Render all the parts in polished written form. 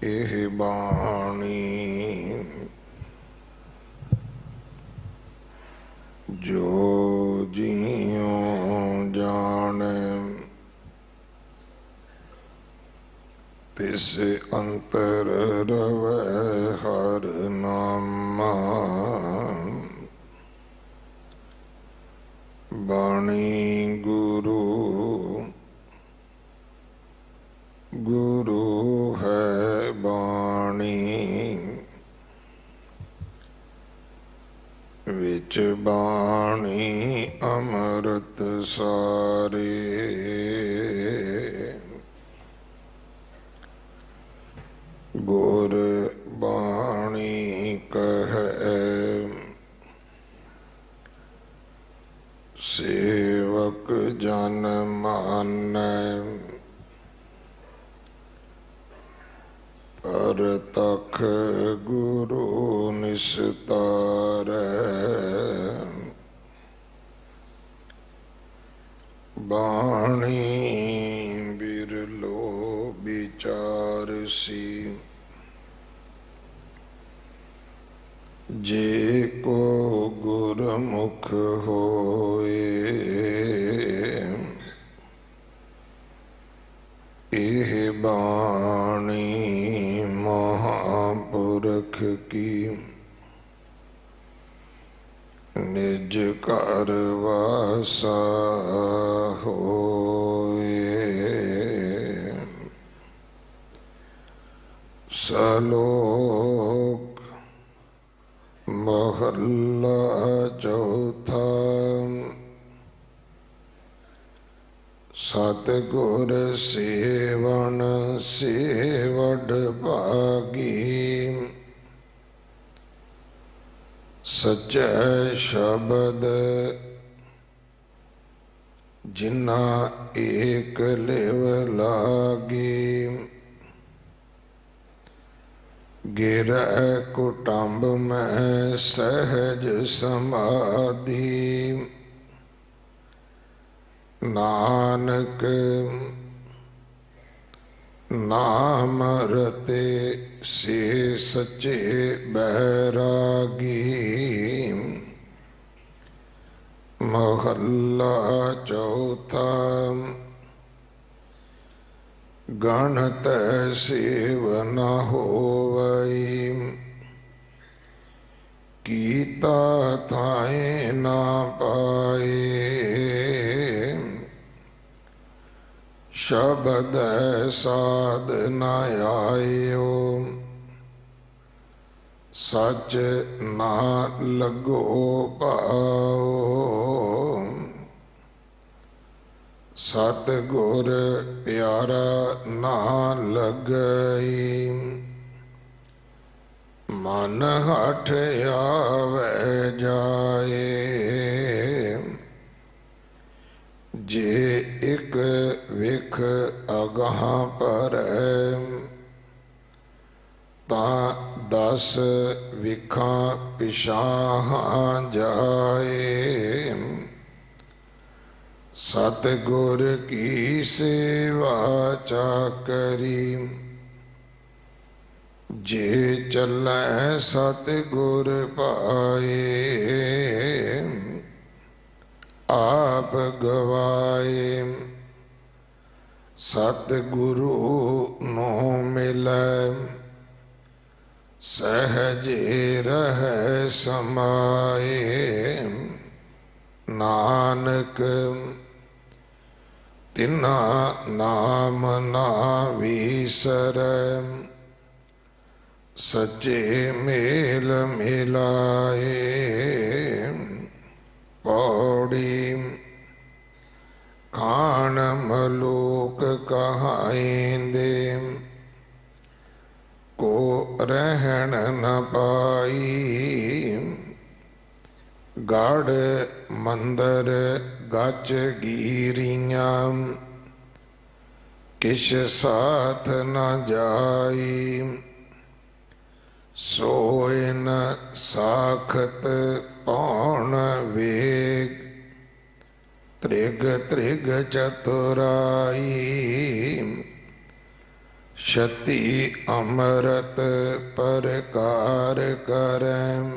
एह बाणी जो जियों जाने तिस अंतर रवै हर नामा। बाणी गुरु गुरु है बाणी विच बाणी अमृत सारे। गुर बाणी कहे सेवक जन मानै परतख गुरु निस्तारै। बाणी बिरलो विचारसी जे को गुरमुख होए। एह बाणी महापुरख की निज घर वासा होए। सलोक महला चौथा। सतगुर सेवन सेवड भागी सच्चे शब्द जिन्ना एक लिव लागी। गिरह कुटुंब में सहज समाधि नानक नाम रते से सच्चे बैरागी। महला चौथा। गणत सेव न होवई कीता थाए न पाए। शब्द साध न आयो सच ना लगो पाओ। सतगुर प्यारा ना लगई मन हठ आवे जाए। जे एक विख अगाह पर ता 10 विखा पिछाह जाए। सतगुर की सेवा चाकरी जे चलै सतगुर पाए। आप गवाए सतगुरु नो मिलै सहजे रह समाए। नानक तिना नाम ना विसरै सच्चे मेल मिलाए। पौड़ी खान मलूक कहाइंदे को रहन न पाई। गढ़ मंदर गच गिरियां किश साथ न जाई। सोइन साखत पौन वेग त्रिग त्रिग चतुराई। छति अमृत परकार करैं,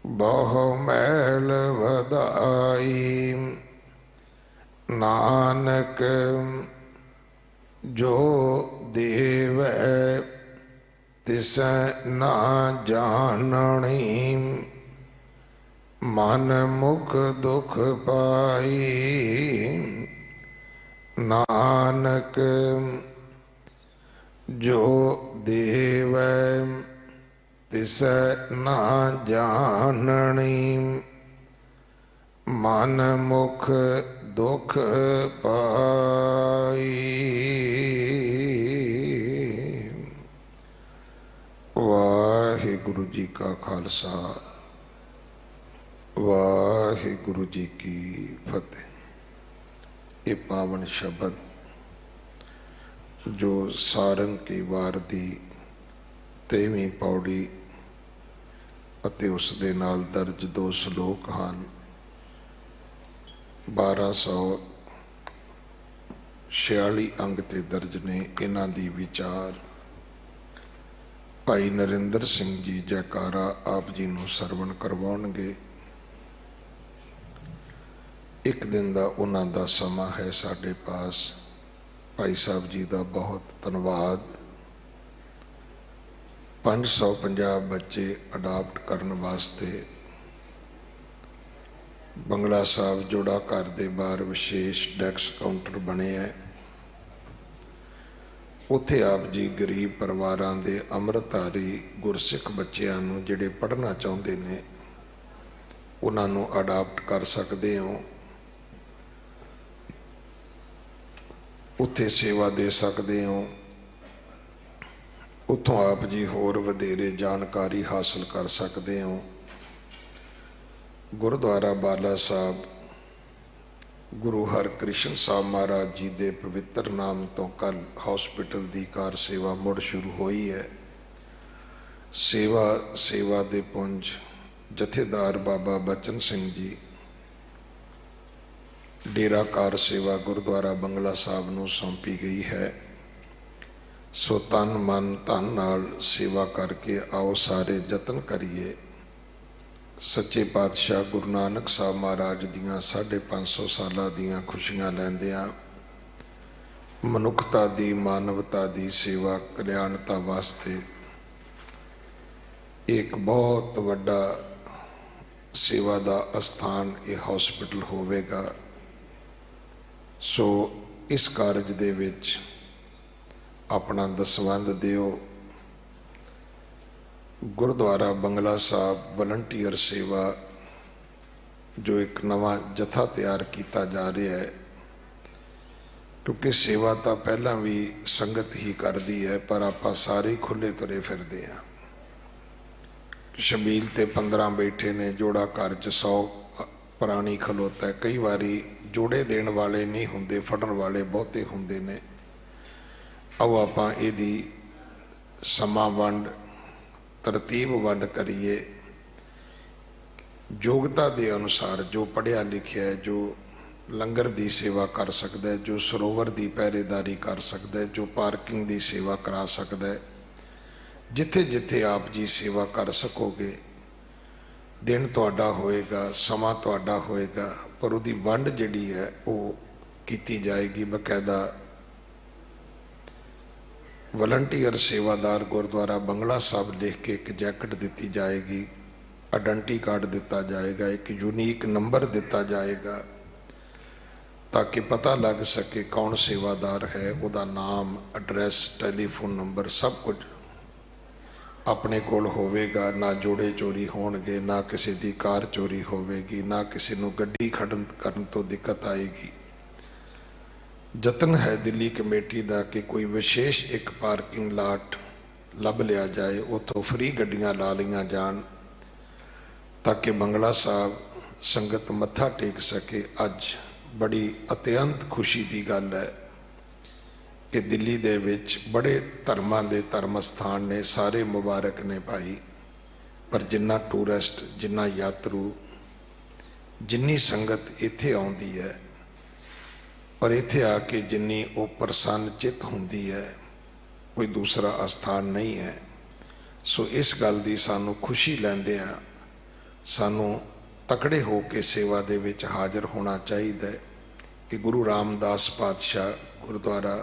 बहु मैल वधाई। नानक जो देवै तिसै ना जानणी, मन मुख दुख पाई। नानक जो देवै तिसै ना जानणी, मन मुख दुख पाई। वाहिगुरु जी का खालसा, वाहिगुरु जी की फतेह। ये पावन शब्द जो सारंग की वार दी 23ਵੀਂ पौड़ी ਅਤੇ ਉਸ ਦੇ ਨਾਲ ਦਰਜ 2 ਸ਼ਲੋਕ ਹਨ। 1246 ਅੰਗ ਤੇ ਦਰਜ ਨੇ। ਇਹਨਾਂ ਦੀ ਵਿਚਾਰ ਭਾਈ ਨਰਿੰਦਰ ਸਿੰਘ ਜੀ ਜੈਕਾਰਾ ਆਪ ਜੀ ਨੂੰ ਸਰਵਣ ਕਰਵਾਉਣਗੇ। ਇੱਕ ਦਿਨ ਦਾ ਉਹਨਾਂ ਦਾ ਸਮਾਂ ਹੈ ਸਾਡੇ ਪਾਸ। ਭਾਈ ਸਾਹਿਬ ਜੀ ਦਾ ਬਹੁਤ ਧੰਨਵਾਦ। 550 ਬੱਚੇ ਅਡਾਪਟ ਕਰਨ ਵਾਸਤੇ ਬੰਗਲਾ ਸਾਹਿਬ ਜੋੜਾ ਘਰ ਦੇ ਬਾਹਰ ਵਿਸ਼ੇਸ਼ ਡੈਕਸ ਕਾਊਂਟਰ ਬਣੇ ਹੈ। ਉੱਥੇ ਆਪ ਜੀ ਗਰੀਬ ਪਰਿਵਾਰਾਂ ਦੇ ਅੰਮ੍ਰਿਤਧਾਰੀ ਗੁਰਸਿੱਖ ਬੱਚਿਆਂ ਨੂੰ ਜਿਹੜੇ ਪੜ੍ਹਨਾ ਚਾਹੁੰਦੇ ਨੇ ਉਹਨਾਂ ਨੂੰ ਅਡਾਪਟ ਕਰ ਸਕਦੇ ਹੋ। ਉੱਥੇ ਸੇਵਾ ਦੇ ਸਕਦੇ ਹੋ। ਉੱਥੋਂ ਆਪ ਜੀ ਹੋਰ ਵਧੇਰੇ ਜਾਣਕਾਰੀ ਹਾਸਲ ਕਰ ਸਕਦੇ ਹੋ। ਗੁਰਦੁਆਰਾ ਬਾਲਾ ਸਾਹਿਬ ਗੁਰੂ ਹਰਕ੍ਰਿਸ਼ਨ ਸਾਹਿਬ ਮਹਾਰਾਜ ਜੀ ਦੇ ਪਵਿੱਤਰ ਨਾਮ ਤੋਂ ਕੱਲ ਹਸਪੀਟਲ ਦੀ ਕਾਰ ਸੇਵਾ ਮੁੜ ਸ਼ੁਰੂ ਹੋਈ ਹੈ। ਸੇਵਾ ਦੇ ਪੁੰਜ ਜਥੇਦਾਰ ਬਾਬਾ ਬਚਨ ਸਿੰਘ ਜੀ ਡੇਰਾ ਕਾਰ ਸੇਵਾ ਗੁਰਦੁਆਰਾ ਬੰਗਲਾ ਸਾਹਿਬ ਨੂੰ ਸੌਂਪੀ ਗਈ ਹੈ। ਸੋ ਤਨ ਮਨ ਧਨ ਨਾਲ ਸੇਵਾ ਕਰਕੇ ਆਓ ਸਾਰੇ ਯਤਨ ਕਰੀਏ। ਸੱਚੇ ਪਾਤਸ਼ਾਹ ਗੁਰੂ ਨਾਨਕ ਸਾਹਿਬ ਮਹਾਰਾਜ ਦੀਆਂ 550 ਸਾਲਾਂ ਦੀਆਂ ਖੁਸ਼ੀਆਂ ਲੈਂਦਿਆਂ ਮਨੁੱਖਤਾ ਦੀ ਮਾਨਵਤਾ ਦੀ ਸੇਵਾ ਕਲਿਆਣਤਾ ਵਾਸਤੇ ਇੱਕ ਬਹੁਤ ਵੱਡਾ ਸੇਵਾ ਦਾ ਅਸਥਾਨ ਇਹ ਹਸਪੀਟਲ ਹੋਵੇਗਾ। ਸੋ ਇਸ ਕਾਰਜ ਦੇ ਵਿੱਚ ਆਪਣਾ ਦਸਵੰਧ ਦਿਓ। ਗੁਰਦੁਆਰਾ ਬੰਗਲਾ ਸਾਹਿਬ ਵਲੰਟੀਅਰ ਸੇਵਾ ਜੋ ਇੱਕ ਨਵਾਂ ਜਥਾ ਤਿਆਰ ਕੀਤਾ ਜਾ ਰਿਹਾ ਹੈ, ਕਿਉਂਕਿ ਸੇਵਾ ਤਾਂ ਪਹਿਲਾਂ ਵੀ ਸੰਗਤ ਹੀ ਕਰਦੀ ਹੈ ਪਰ ਆਪਾਂ ਸਾਰੇ ਖੁੱਲੇ ਤੁਰੇ ਫਿਰਦੇ ਹਾਂ। ਸ਼ਬੀਲ ਤੇ 15 ਬੈਠੇ ਨੇ, ਜੋੜਾ ਘਰ 'ਚ 100 ਪ੍ਰਾਣੀ ਖਲੋਤਾ। ਕਈ ਵਾਰੀ ਜੋੜੇ ਦੇਣ ਵਾਲੇ ਨਹੀਂ ਹੁੰਦੇ, ਫੜਨ ਵਾਲੇ ਬਹੁਤੇ ਹੁੰਦੇ ਨੇ। ਆਓ ਆਪਾਂ ਇਹਦੀ ਸਮਾਂ ਵੰਡ ਤਰਤੀਬ ਵੰਡ ਕਰੀਏ। ਯੋਗਤਾ ਦੇ ਅਨੁਸਾਰ ਜੋ ਪੜ੍ਹਿਆ ਲਿਖਿਆ ਹੈ, ਜੋ ਲੰਗਰ ਦੀ ਸੇਵਾ ਕਰ ਸਕਦਾ ਹੈ, ਜੋ ਸਰੋਵਰ ਦੀ ਪਹਿਰੇਦਾਰੀ ਕਰ ਸਕਦਾ ਹੈ, ਜੋ ਪਾਰਕਿੰਗ ਦੀ ਸੇਵਾ ਕਰਾ ਸਕਦਾ ਹੈ, ਜਿੱਥੇ ਜਿੱਥੇ ਆਪ ਜੀ ਸੇਵਾ ਕਰ ਸਕੋਗੇ। ਦਿਨ ਤੁਹਾਡਾ ਹੋਏਗਾ, ਸਮਾਂ ਤੁਹਾਡਾ ਹੋਏਗਾ, ਪਰ ਉਹਦੀ ਵੰਡ ਜਿਹੜੀ ਹੈ ਉਹ ਕੀਤੀ ਜਾਏਗੀ। ਬਕਾਇਦਾ ਵਲੰਟੀਅਰ ਸੇਵਾਦਾਰ ਗੁਰਦੁਆਰਾ ਬੰਗਲਾ ਸਾਹਿਬ ਲਿਖ ਕੇ ਇੱਕ ਜੈਕਟ ਦਿੱਤੀ ਜਾਏਗੀ, ਆਇਡੈਂਟੀ ਕਾਰਡ ਦਿੱਤਾ ਜਾਏਗਾ, ਇੱਕ ਯੂਨੀਕ ਨੰਬਰ ਦਿੱਤਾ ਜਾਏਗਾ ਤਾਂ ਕਿ ਪਤਾ ਲੱਗ ਸਕੇ ਕੌਣ ਸੇਵਾਦਾਰ ਹੈ। ਉਹਦਾ ਨਾਮ, ਐਡਰੈਸ, ਟੈਲੀਫੋਨ ਨੰਬਰ ਸਭ ਕੁਝ ਆਪਣੇ ਕੋਲ ਹੋਵੇਗਾ। ਨਾ ਜੋੜੇ ਚੋਰੀ ਹੋਣਗੇ, ਨਾ ਕਿਸੇ ਦੀ ਕਾਰ ਚੋਰੀ ਹੋਵੇਗੀ, ਨਾ ਕਿਸੇ ਨੂੰ ਗੱਡੀ ਖੜਨ ਕਰਨ ਤੋਂ ਦਿੱਕਤ ਆਏਗੀ। ਯਤਨ ਹੈ ਦਿੱਲੀ ਕਮੇਟੀ ਦਾ ਕਿ ਕੋਈ ਵਿਸ਼ੇਸ਼ ਇੱਕ ਪਾਰਕਿੰਗ ਲਾਟ ਲੱਭ ਲਿਆ ਜਾਏ, ਉੱਥੋਂ ਫ੍ਰੀ ਗੱਡੀਆਂ ਲਾ ਲਈਆਂ ਜਾਣ ਤਾਂ ਕਿ ਬੰਗਲਾ ਸਾਹਿਬ ਸੰਗਤ ਮੱਥਾ ਟੇਕ ਸਕੇ। ਅੱਜ ਬੜੀ ਅਤਿਅੰਤ ਖੁਸ਼ੀ ਦੀ ਗੱਲ ਹੈ ਕਿ ਦਿੱਲੀ ਦੇ ਵਿੱਚ ਬੜੇ ਧਰਮਾਂ ਦੇ ਧਰਮ ਸਥਾਨ ਨੇ, ਸਾਰੇ ਮੁਬਾਰਕ ਨੇ ਭਾਈ, ਪਰ ਜਿੰਨਾ ਟੂਰਿਸਟ, ਜਿੰਨਾ ਯਾਤਰੂ, ਜਿੰਨੀ ਸੰਗਤ ਇੱਥੇ ਆਉਂਦੀ ਹੈ ਔਰ ਇੱਥੇ ਆ ਕੇ ਜਿੰਨੀ ਉਹ ਪ੍ਰਸੰਨ ਚਿੱਤ ਹੁੰਦੀ ਹੈ, कोई दूसरा अस्थान नहीं है। सो इस गल की सानू खुशी लैंदे आ सानू तकड़े हो के सेवा दे विच हाजिर होना चाहिए कि गुरु रामदास पातशाह गुरुद्वारा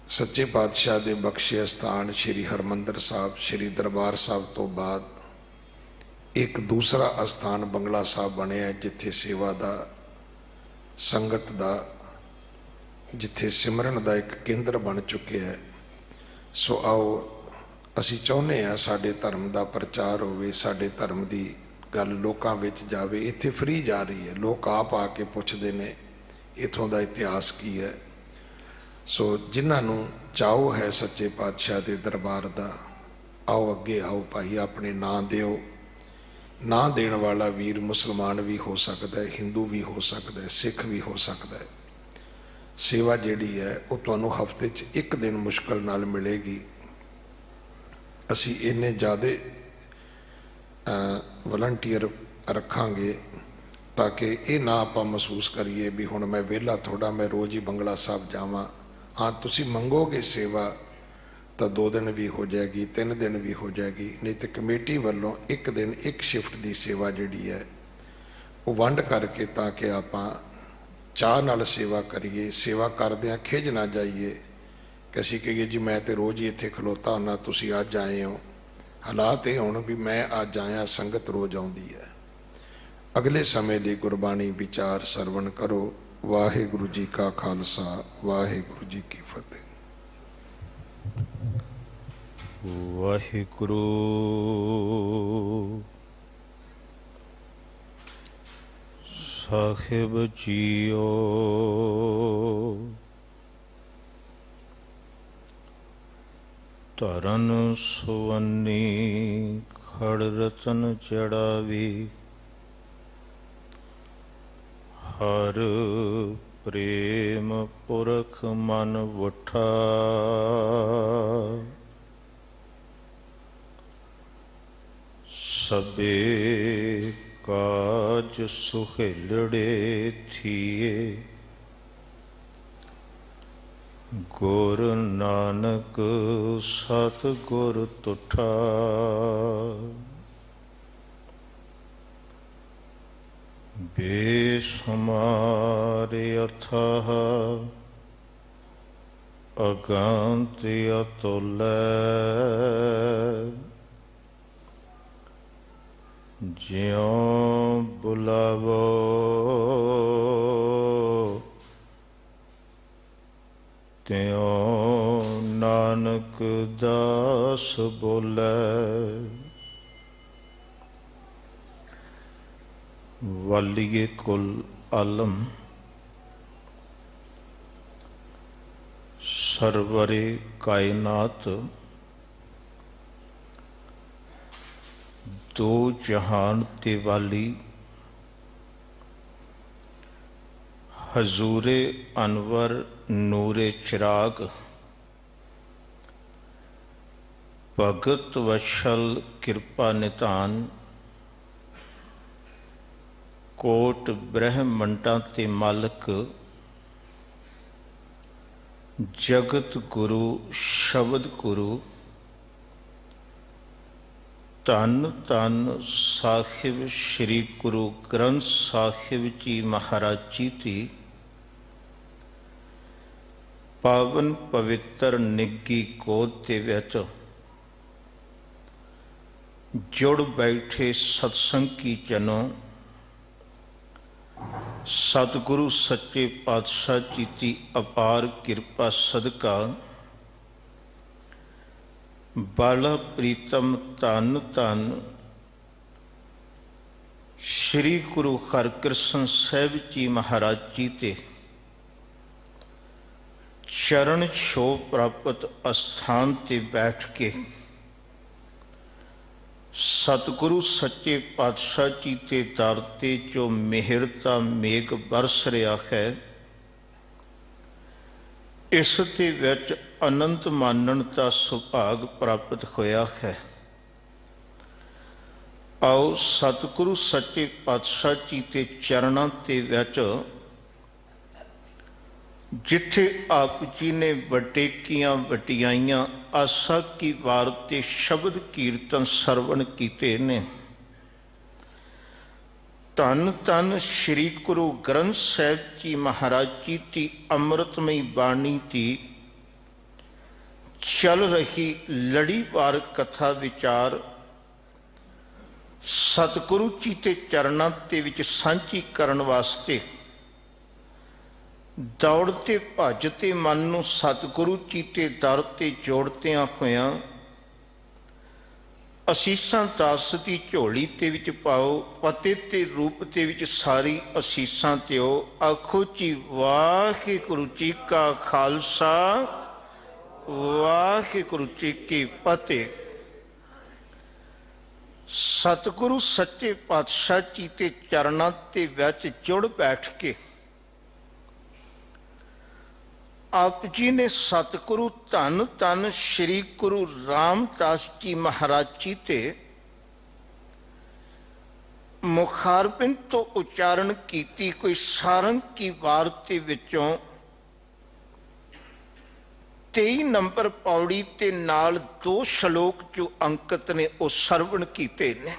सच्चे पातशाह दे बख्शे स्थान श्री हरमंदर साहब श्री दरबार साहब तो बाद एक दूसरा अस्थान बंगला साहब बनिया जिथे सेवा दा संगत दा जिथे सिमरन दा एक केंद्र बन चुके है। सो आओ असी चाहुंदे आ साडे धर्म दा प्रचार होवे, साडे धर्म दी गल लोकां विच जावे। इत्थे फ्री जा रही है, लोग आप आके पुछदे ने इथों दा इतिहास की है। सो जिन्हां नूं चाओ है सच्चे पातशाह दे दरबार दा, आओ अगे आओ भाई, अपने नां दिओ। नां देण वाला वीर मुसलमान भी हो सकता है, हिंदू भी हो सकता है, सिख भी हो सकता है। सेवा जिहड़ी है वो तुहानूं हफ्ते च एक दिन मुश्किल नाल मिलेगी। असी इन्ने ज़्यादा वलंटियर रखांगे ताकि ये ना आपां महसूस करिए भी हुण मैं वेला थोड़ा, मैं रोज़ ही बंगला साहब जावां। हाँ, तुसी मंगोगे सेवा तो 2 दिन भी हो जाएगी, 3 दिन भी हो जाएगी, नहीं तो कमेटी वालों एक दिन एक शिफ्ट की सेवा जिहड़ी है वो वंड करके ताकि आपां चाह नाल सेवा करिए। सेवा करदिआं खिज ना जाइए कि असीं कहिए जी मैं तो रोज़ ही इत्थे खलोता हुन्ना, तुसीं अज आए हो। हालात ये होण भी मैं अज आया, संगत रोज़ आउंदी है। अगले समय लिए गुरबाणी विचार सरवण करो। वाहिगुरू जी का खालसा, वाहिगुरू जी की फतेह। वाहिगुरू साहिब जीओ। धरन सुवन्नी खड़ रतन चढ़ावी, हर प्रेम पुरख मन वठा। सबे काज सुहेलड़े थिए, गुर नानक सतगुर तुठा। बेसुमार अथाह अगंत अतुल, ज्यों बुलावो त्यों नानक दास बोले। वालिए कुल आलम सरवरे कायनात, दो जहान ते वाली हजूरे अनवर नूरे चिराग, भगत वशल कृपा निधान, कोट ब्रह्मंडां ते मालक, जगत गुरु शब्द गुरु। धन धन साहिब श्री गुरु ग्रंथ साहिब जी महाराज जी की पावन पवित्र निग्गी गोद दे विच जुड़ बैठे सत्संग की जनों, सतगुरु सच्चे पातशाह जी की अपार कृपा सदका बाला प्रीतम धन धन श्री गुरु हरकृष्ण साहिब जी महाराज जी के चरण छो प्राप्त अस्थान ते बैठ के सतगुरु सच्चे पातशाह जी के दर ते जो मेहर दा मेघ बरस रहा है, इस दे विच आनंद मानन का सुभाग प्राप्त होया है। आओ सतगुरु सच्चे पातशाह जी के चरणों के विच जिथे आप जी ने वटेकियां वटियाइयां आसा की वार ते शब्द कीर्तन सरवण कीते ने। धन धन श्री गुरु ग्रंथ साहिब जी महाराज जी की अमृतमयी बाणी की चल रही लड़ीवार कथा विचार सतगुरु जी के चरणों के विच सांझी करन वास्ते दौड़ते भजते मन नूं सतगुरु जी के दर ते जोड़दियां होइयां असीसां दास की झोली ते विच पाओ, पते ते रूप ते विच सारी असीसां त्यो। आखो जी वाहिगुरु जी का खालसा वाहिगुरु जी की फतेह। सतगुरु सच्चे पातशाह जी के चरणों के विच जुड़ बैठ के आप जी ने सतगुरु धन धन श्री गुरु रामदास जी महाराज जी ते मुखारबिंद तो उच्चारण की कोई सारंग की वार के विचों 23 नंबर पौड़ी ते नाल 2 श्लोक जो अंकित ने वो सरवण कीते ने।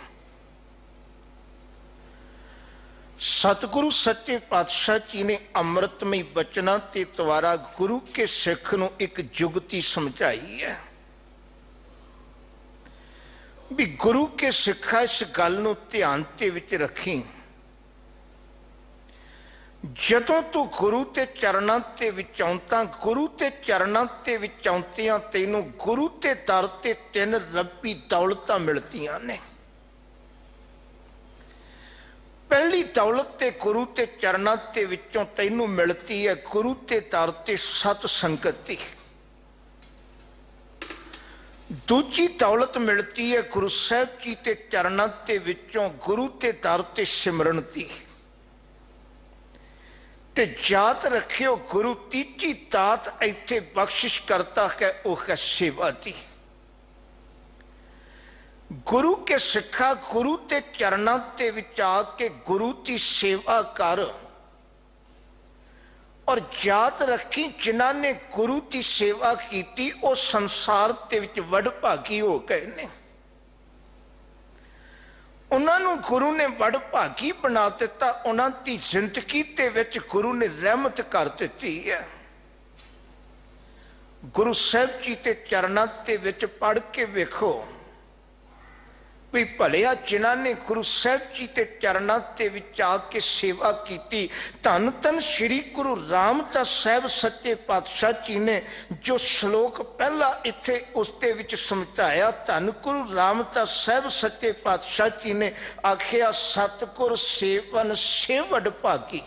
सतगुरु सच्चे पातशाह जी ने अमृतमय बचना ते द्वारा गुरु के सिख नूं एक जुगती समझाई है भी गुरु के सिखा इस गल नूं ध्यान ते विच रखी। जदों तू गुरु ते चरणों ते विच आउंदा गुरु ते चरणों ते विच आउंदियां तैनूं गुरु ते दर ते 3 रब्बी दौलतां मिलदियां ने। पहली दौलत ते गुरु ते चरणों ते विचों तैनूं मिलती है गुरु ते दर ते सत संगति। दूजी दौलत मिलती है गुरु साहब जी ते चरणों ते विचों गुरु ते दर ते सिमरन दी। ते जात रखियो गुरु तीजी दात इत्थे बख्शिश करता है वह है सेवा दी। गुरु के सिखा गुरु ते चरणों ते विच आके गुरु की सेवा कर और जात रखी जिन्हां ने गुरु की सेवा की वो संसार ते विच वडभागी हो गए ने। उन्होंने गुरु ने वडभागी बना दिता, उन्होंने जिंदगी ते विच गुरु ने रहमत कर दी है। गुरु साहब जी के चरणों ते विच पढ़ के वेखो भी भलिया जिन्हां ने गुरु साहब जी के चरणों के विच आके सेवा की। धन धन श्री गुरु रामदास साहब सच्चे पातशाह जी ने जो श्लोक पहला इत्थे उसके विच समझाया, धन गुरु रामदास साहब सच्चे पातशाह जी ने आखिया सतगुर सेवन सेवड भागी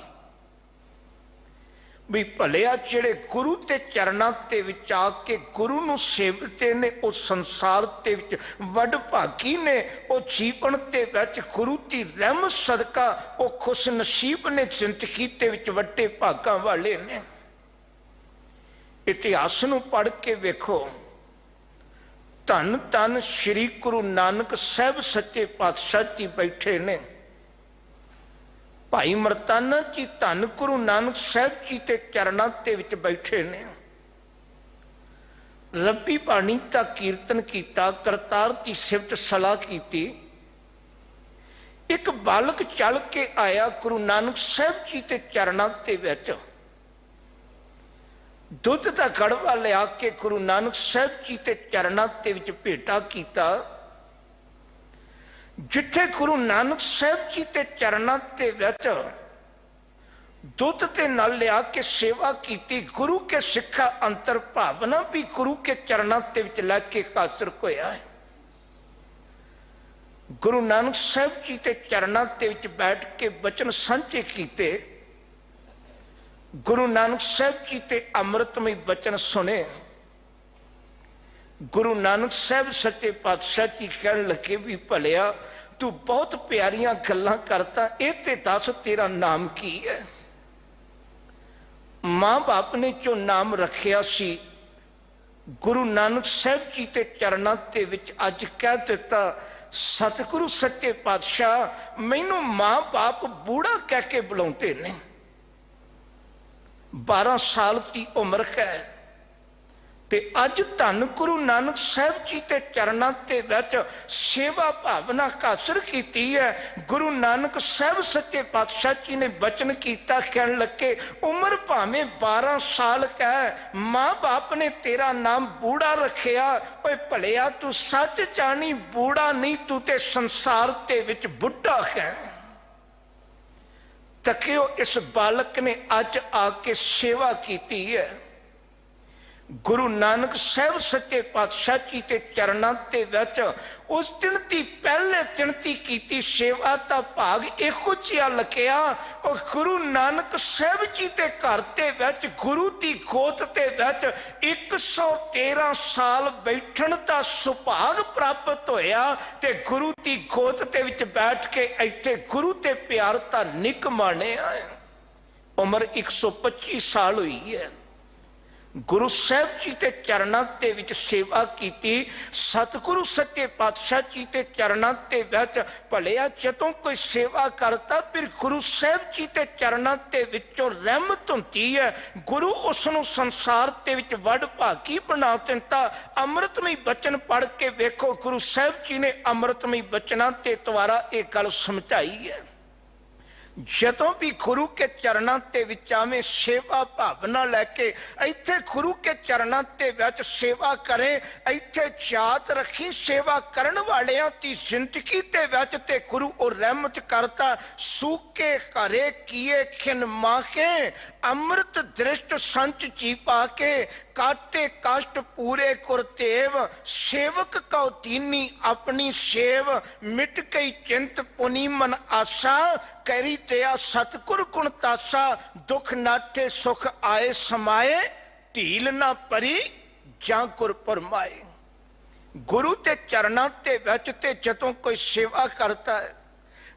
भी भलिया जिहड़े गुरु के चरणों के विच आके गुरु नूं सेवते ने उस संसार के विच वडभागी ने। वो जीवन के विच गुरु की रहमत सदका वो खुश नसीब ने, जिंदगी के विच वड्डे भागां वाले ने। इतिहास नूं पढ़ के वेखो, धन धन श्री गुरु नानक साहब सच्चे पातशाह जी बैठे ने। भाई मरताना जी धन गुरु नानक साहब जी के चरणों के विच बैठे ने। रब्बी बाणी का कीर्तन किया, करतार की सिफत सलाह की। एक बालक चल के आया गुरु नानक साहब जी के चरणों के विच दुध का गड़वा लिया के गुरु नानक साहब जी के चरणों के विच भेटा किया। जिथे गुरु नानक साहब जी के चरणों के विच दुध ते नाल लिया के सेवा की, गुरु के सिखा अंतर भावना भी गुरु के चरणों के विच लैके कासर होया है। गुरु नानक साहब जी के चरणों के विच बैठ के वचन सांझे कीते। गुरु नानक साहब जी के अमृतमय वचन सुने। गुरु नानक साहब सच्चे पातशाह जी कहने लगे भी भलिया तू बहुत प्यारियां गल्लां करता, ये ते दस तेरा नाम की है। मां बाप ने जो नाम रखिया सी गुरु नानक साहब जी के चरणों के विच अज कह दिता, सतगुरु सच्चे पातशाह मैनू मां बाप बूढ़ा कह के बुलाते ने। 12 साल की उम्र है ते अज धन गुरु नानक साहब जी के चरणों के विच सेवा भावना हासिल की है। गुरु नानक साहब सच्चे पातशाह जी ने बचन किया, कहन लगे उम्र भावें 12 साल है, माँ बाप ने तेरा नाम बूढ़ा रखिया, ओए भलिया तू सच जानी बूढ़ा नहीं, तू ते संसार के विच बुढ़ा है। तकियो इस बालक ने अज आके सेवा की है। गुरु नानक साहब सच्चे पातशाह जी के चरणों के विच उस दिन की पहले गिनती की सेवा का भाग इहो जिहा लगिया। और गुरु नानक साहब जी के घर के विच गुरु की गोद के विच 113 साल बैठण का सुभाग प्राप्त होया ते गुरु की गोद के विच बैठ के इत्थे गुरु के प्यार का निक माणिया। उम्र 125 साल हुई है। गुरु साहब जी के चरणों के विच सेवा की। सतगुरु सच्चे पातशाह जी के चरणों के विच भलिया जदों कोई सेवा करता फिर गुरु साहब जी के चरणों के विचों रहमत होती है। गुरु उसनों संसार के विच वड भागी बना दिता। अमृतमई बचन पढ़ के वेखो, गुरु साहब जी ने अमृतमई बचनों के द्वारा एक गल समझाई है। जदों भी गुरु के चरणों के विच आवे सेवा भावना लैके इत्थे गुरु के चरणों के विच सेवा करें, इत्थे याद रखी सेवा करन वालियां दी जिंदगी ते विच ते गुरु और रहमत करता। सूखे घरे किए खिन माखे, अमृत दृष्ट संच जी पाके, काटे कष्ट पूरे कुरतेव, सेवक कौ दीनी अपनी सेव, मिट गई चिंत पुनी मन आशा, करी तेया सतगुर गुण तासा, दुख नाटे सुख आए समाए, ढील ना परी जां गुर परमाए। गुरु के चरणों के विच ते जदों कोई सेवा करता है,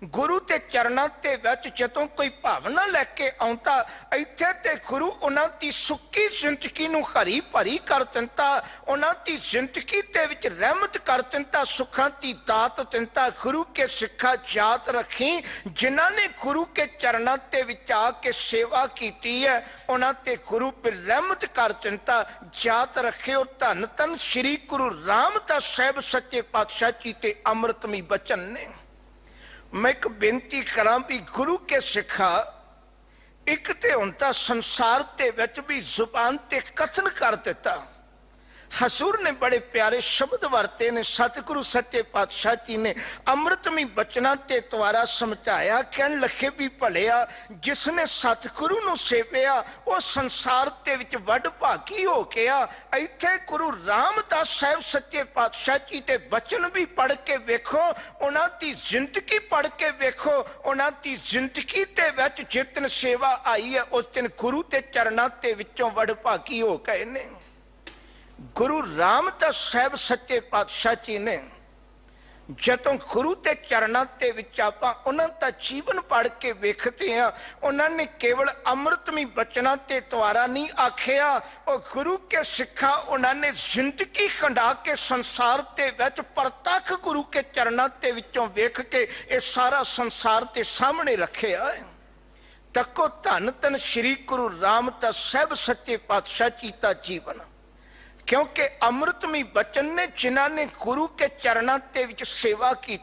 गुरु के चरणों के विच जदों कोई भावना लैके आउंदा, इत्थे ते गुरु उन्हां दी सुक्की जिंदगी नूं हरी भरी कर दिंदा, उन्हां दी जिंदगी दे विच रहमत कर दिंदा, सुखां दी दात दिंदा। गुरु के सिक्खा याद रखी, जिन्हां ने गुरु के चरणों के विच आके सेवा कीती है उन्हां ते गुरु फिर रहमत कर दिंदा। याद रखियो, धन धन श्री गुरु रामदास साहब सच्चे पातशाह जी ते अमृतमई बचन ने। मैं एक बेनती करा भी गुरु के सिखा एक ते उनका संसार के विच भी जुबान ते कथन कर दिता। हजूर ने बड़े प्यारे शब्द वरते ने। सतगुरु सच्चे पातशाह जी ने अमृतमई बचना के द्वारा समझाया, कहन लगे भी भलिया जिसने सतगुरु नूं सेविया वो संसार के विच वड भागी हो गया। इत्थे गुरु रामदास साहब सच्चे पातशाह जी के बचन भी पढ़ के वेखो, उन्हां दी जिंदगी पढ़ के वेखो, उन्हां दी जिंदगी ते विच जिस दिन सेवा आई है उस दिन गुरु के चरणों के विचों वड भागी हो गए ने। गुरु रामदास साहब सच्चे पातशाह जी ने जदों गुरु के चरणों के विच आपां उन्हां दा जीवन पढ़ के वेखते हैं, उन्होंने केवल अमृतमई बचना के द्वारा नहीं आखिया, और गुरु के सिखा उन्होंने जिंदगी खंडा के संसार के विच प्रतख गुरु के चरणों के विचों वेख के ये सारा संसार के सामने रखिया है। तको धन धन श्री गुरु रामदास साहब सच्चे पातशाह जी का जीवन, क्योंकि अमृतमई बचन ने जिन्हां ने गुरु के चरणों के विच सेवा की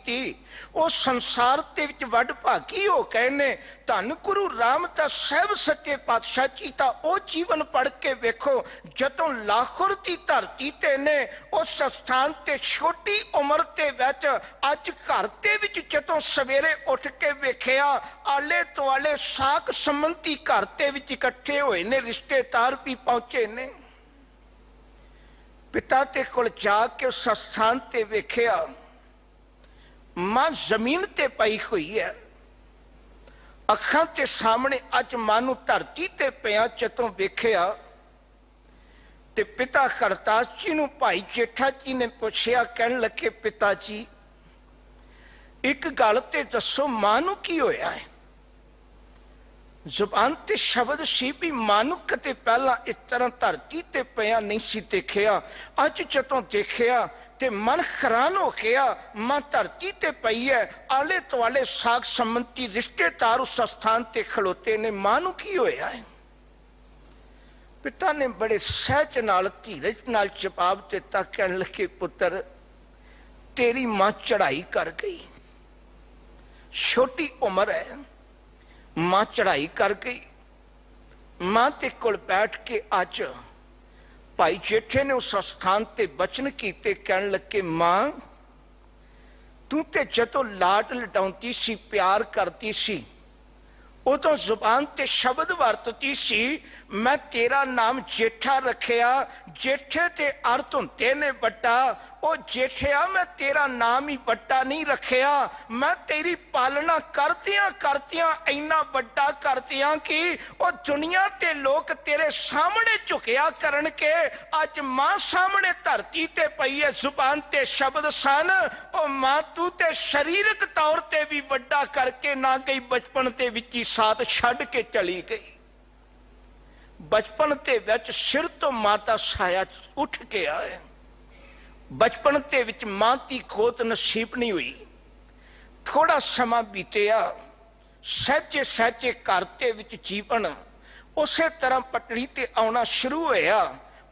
वो संसार के विच वड भागी हो गए ने। धन गुरु रामदास साहब सच्चे पातशाह जी का वो जीवन पढ़ के वेखो, जदों लाहौर की धरती ते ने उस स्थान ते छोटी उम्र के विच अज घर के विच जदों सवेरे उठ के वेखिया आले दुआले साक संबंधी घर के विच इकट्ठे होए ने, रिश्तेदार भी पहुंचे ने। पिता ते कोल जाके उस स्थान ते वेखिया मां जमीन ते पई हुई है, अखां ते सामने अज मां नूं धरती ते पिया जदों वेखिया ते पिता करतास जी नूं भाई जेठा जी ने पुछया, कहन लगे पिता जी एक गल ते दसो मां नूं की होया है। जुबान ते शब्द सी भी मानू कते पहला इस तरह धरती ते पिया नहीं सी देखिया, अज जदों देखिया ते मन हैरान हो गया। मां धरती ते पई है, आले दुआले साग संबंधी रिश्तेदार उस स्थान ते खलोते ने, मां नूं की होया है। पिता ने बड़े सहज नाल धीरज नाल जवाब दिता, कहने लगे पुत्र तेरी मां चढ़ाई कर गई, छोटी उम्र है, मां चढ़ाई कर गई। मां ते कोल बैठ के अज भाई जेठे ने उस स्थान ते बचन कीते, कहने लगे मां तू ते जदों लाड लडाउंदी सी, प्यार करती सी, उदों जुबान ते शब्द वरतती सी, मैं तेरा नाम जेठा रखिया। जेठे ते अर्थ हुंदे ने बड्डा, ओ जेठिया मैं तेरा नाम ही बड्डा नहीं रखिया, मैं तेरी पालना करदियां करदियां इन्ना बड्डा करदियां कि ओ दुनिया ते लोग तेरे सामने झुकिया करन के। अज मां सामने धरती ते पई है, जुबान ते शब्द सन, ओ मां तू ते शरीरक तौर ते भी बड्डा करके ना गई, बचपन ते विच ही साथ छड़ के चली गई। बचपन ते विच सिर तो माता साया उठ गया है, बचपन ते विच मां की गोद नसीब नहीं हुई। थोड़ा समा बीतिया, सहजे सहजे घर ते विच जीवन उसे तरह पटड़ी ते आना शुरू होया,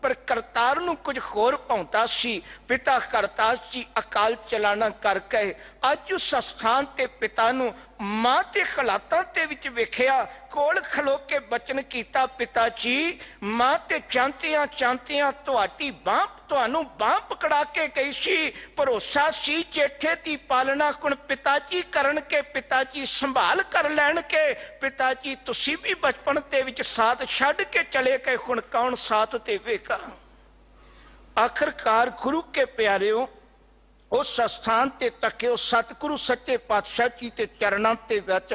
पर करतार नूं कुछ होर पाउंदा सी। पिता करतार जी अकाल चलाना कर गए। अज उस स्थान ते पिता नूं मां ते हालातां ते विच वेखिया, कोल खलो के बचन कीता, पिता जी मां ते चांतियां चांतियां तुहाडी बांह तुहानूं बांह पकड़ा के गई सी, भरोसा सी जेठे दी पालना कुण पिताजी करन के, पिताजी संभाल कर लैण के। पिताजी तुसी भी बचपन दे विच साथ छड्ड के चले गए, हुण कौन साथ देवेगा। आखिरकार गुरु के प्यारिओ उस स्थान ते तकिओ, सतगुरु सच्चे पातशाह जी के चरणों ते विच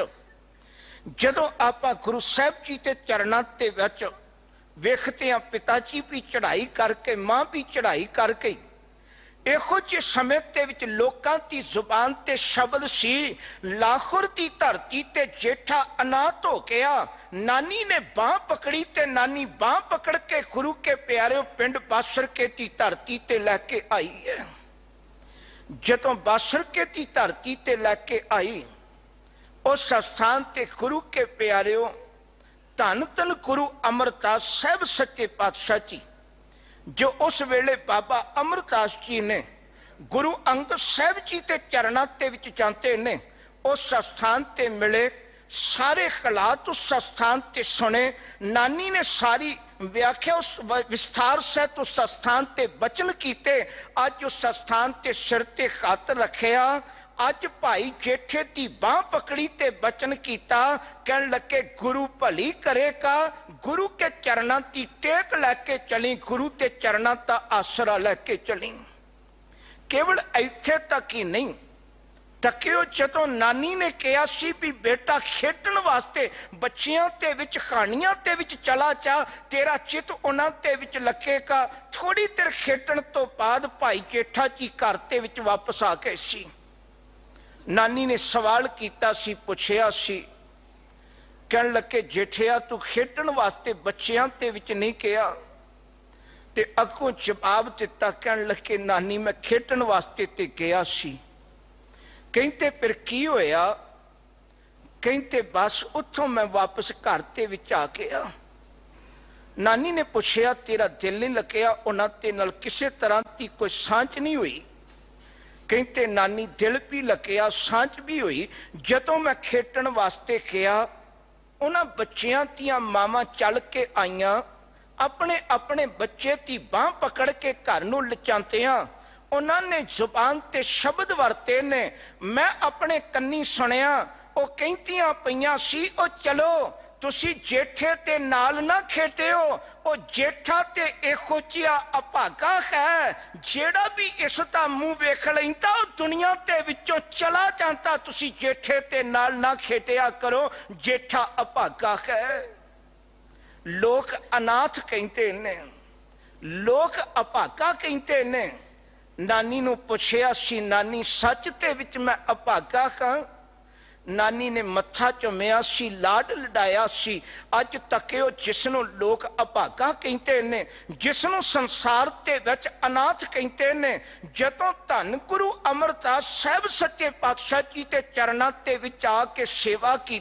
जदों आपां गुरु साहिब जी के चरणों ते विच वेखते हैं, पिताजी भी चढ़ाई करके मां भी चढ़ाई कर गई। इहो जे समय ते विच लोकां दी जुबान ते शब्द सी, लाहौर दी धरती ते जेठा अनाथ हो गया। नानी ने बांह पकड़ी ते नानी बांह पकड़ के गुरु के प्यारे पिंड बासरके दी धरती ते लैके आई है। जदों बासरके दी धरती ते लैके आई, उस स्थान ते गुरु के प्यारिओ धन धन गुरु अमरदास साहब सच्चे पातशाह जी, जो उस वेले बाबा अमरदास जी ने गुरु अंगद साहब जी के चरणों ते विच जाते ने, उस स्थान ते मिले, सारे हालात उस स्थान ते सुने। नानी ने सारी व्याख्या उस विस्तार सहित उस स्थान ते बचन कीते। अज उस स्थान ते सिर ते हथ रखिया, अज भाई जेठे की बांह पकड़ी ते बचन कीता, कहने लगे गुरु भली करेगा। गुरु के चरणों की टेक लैके चली, गुरु के चरणों का आसरा लैके चली। केवल इत्थे तक ही नहीं, तकियो जदों नानी ने कहा सी भी बेटा खेडण वास्ते बच्चियां ते विच कहानियां ते विच चला जा, तेरा चित उन्हां ते विच लगेगा। थोड़ी देर खेडण तो बाद भाई जेठा जी घर ते विच वापस आ गए सी। नानी ने सवाल किया सी, पुछया सी, कहने लगे जेठिया तू खेडण वास्ते बच्चियां ते विच नहीं कहा, ते अगों जवाब दिता, कहने लगे नानी मैं खेडण वास्ते ते गया सी। कहते फिर की होया, कहते बस उथों मैं वापस घर ते विच आ गया। नानी ने पुछया तेरा दिल नहीं लगया, उन्हां ते नाल किसी तरह की कोई सांझ नहीं हुई। कहते नानी दिल भी लगिया, सांझ भी हुई। जदों मैं खेडण वास्ते गया, उन्हां बच्चियां दियां मावां चल के आईयां, अपने अपने बच्चे की बांह पकड़ के घर नूं लचांदियां उन्होंने जुबान ते शब्द वरते ने, मैं अपने कन्नी सुनिया। वो कहतियां पईयां सी, ओ चलो तुसी जेठे ते नाल ना खेटियो, ओ जेठा ते इहो जिहा अभागा है जेड़ा भी इसदा मुंह वेख लैंदा ओ दुनिया ते विचों चला जाता। तुसी जेठे ते नाल ना खेटिया करो, जेठा अभागा है। लोग अनाथ कहते ने, लोग अभागा कहते ने। नानी नूं पुछया सी, नानी सच ते विच मैं अभागा हां? नानी ने मत्था चुमिया सी, लाड लडाया सी। अज तकियो जिसनों लोग अभागा कहते ने, जिसनों संसार ते विच अनाथ कहते ने, जदों धन गुरु अमरदास साहब सच्चे पातशाह जी के चरणों ते विच आके सेवा की,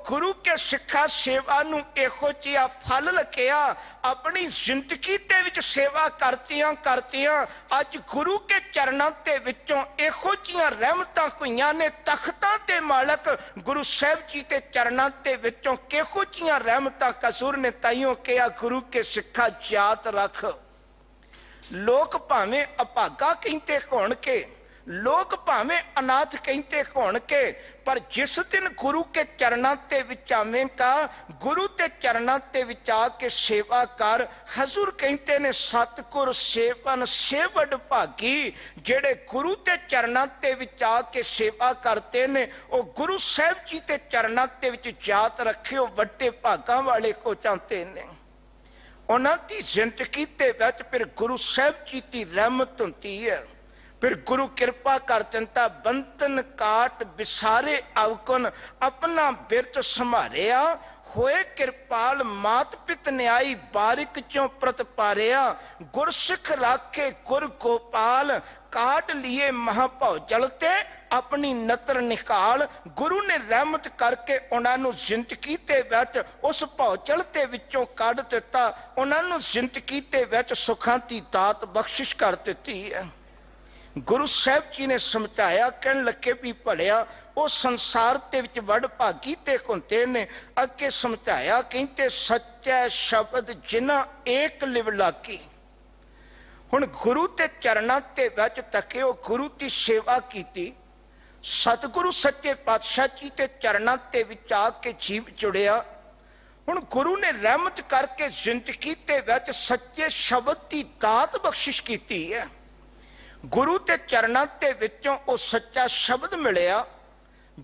गुरु के सिखा सेवा नूं इहो जिहा फल लगिया। अपनी जिंदगी ते विच सेवा करतियां करतियां अज गुरु के चरणों ते विचों इहो जिहियां रहमतां होईयां ने। तख्तां ते मालक गुरु साहब जी के चरणों ते विचों किहो जिहियां रहमतां कसूर ने। ताइयों कहा गुरु के सिखा जात रख। लोग भावें अभागा कहते होणगे, लोग भावें अनाथ कहते होणगे, पर जिस दिन गुरु के चरणों ते विच आवेंगा, गुरु के चरणों ते विच आके सेवा कर। हजूर कहते ने सतगुर सेवन सेवड भागी। जेड़े गुरु के चरणों ते विच आके सेवा करते ने, वो गुरु साहब जी के चरणों ते विच जात रखियो वड्डे भागां वाले हो जाते ने। उन्हां दी जिंदगी ते विच फिर गुरु साहब जी की रहमत हुंदी है। फिर गुरु कृपा कर दिंदा। बंधन काट बिसारे अवगुण, अपना बिरत संभालिया। होए कृपाल मात पित न्याई, बारिक चों प्रतपारिया। गुरसिख राखे गुर गोपाल, काट लिए महाभव जलते अपनी नतर निकाल। गुरु ने रहमत करके उन्होंने जिंदगी ते विच उस भौचल ते विचों कढ दिता। उन्होंने जिंदगी ते विच सुखां दी दात बख्शिश कर दी है। गुरु साहब जी ने समझाया, कहन लगे भी भलिया वो संसार ते विच वड भागी ते हुंदे ने। अगे समझाया कहते सच्चा शब्द जिन्हां एक लिव लागी। हुण गुरु ते चरणों ते विच तकियो, गुरु की सेवा की। सतगुरु सच्चे पातशाह जी के चरणों ते विच आके जीव जुड़िया। हुण गुरु ने रहमत करके जिंदगी ते विच सच्चे शब्द की दात बख्शिश की है। गुरु के चरणों के विचों वो सच्चा शब्द मिलिया।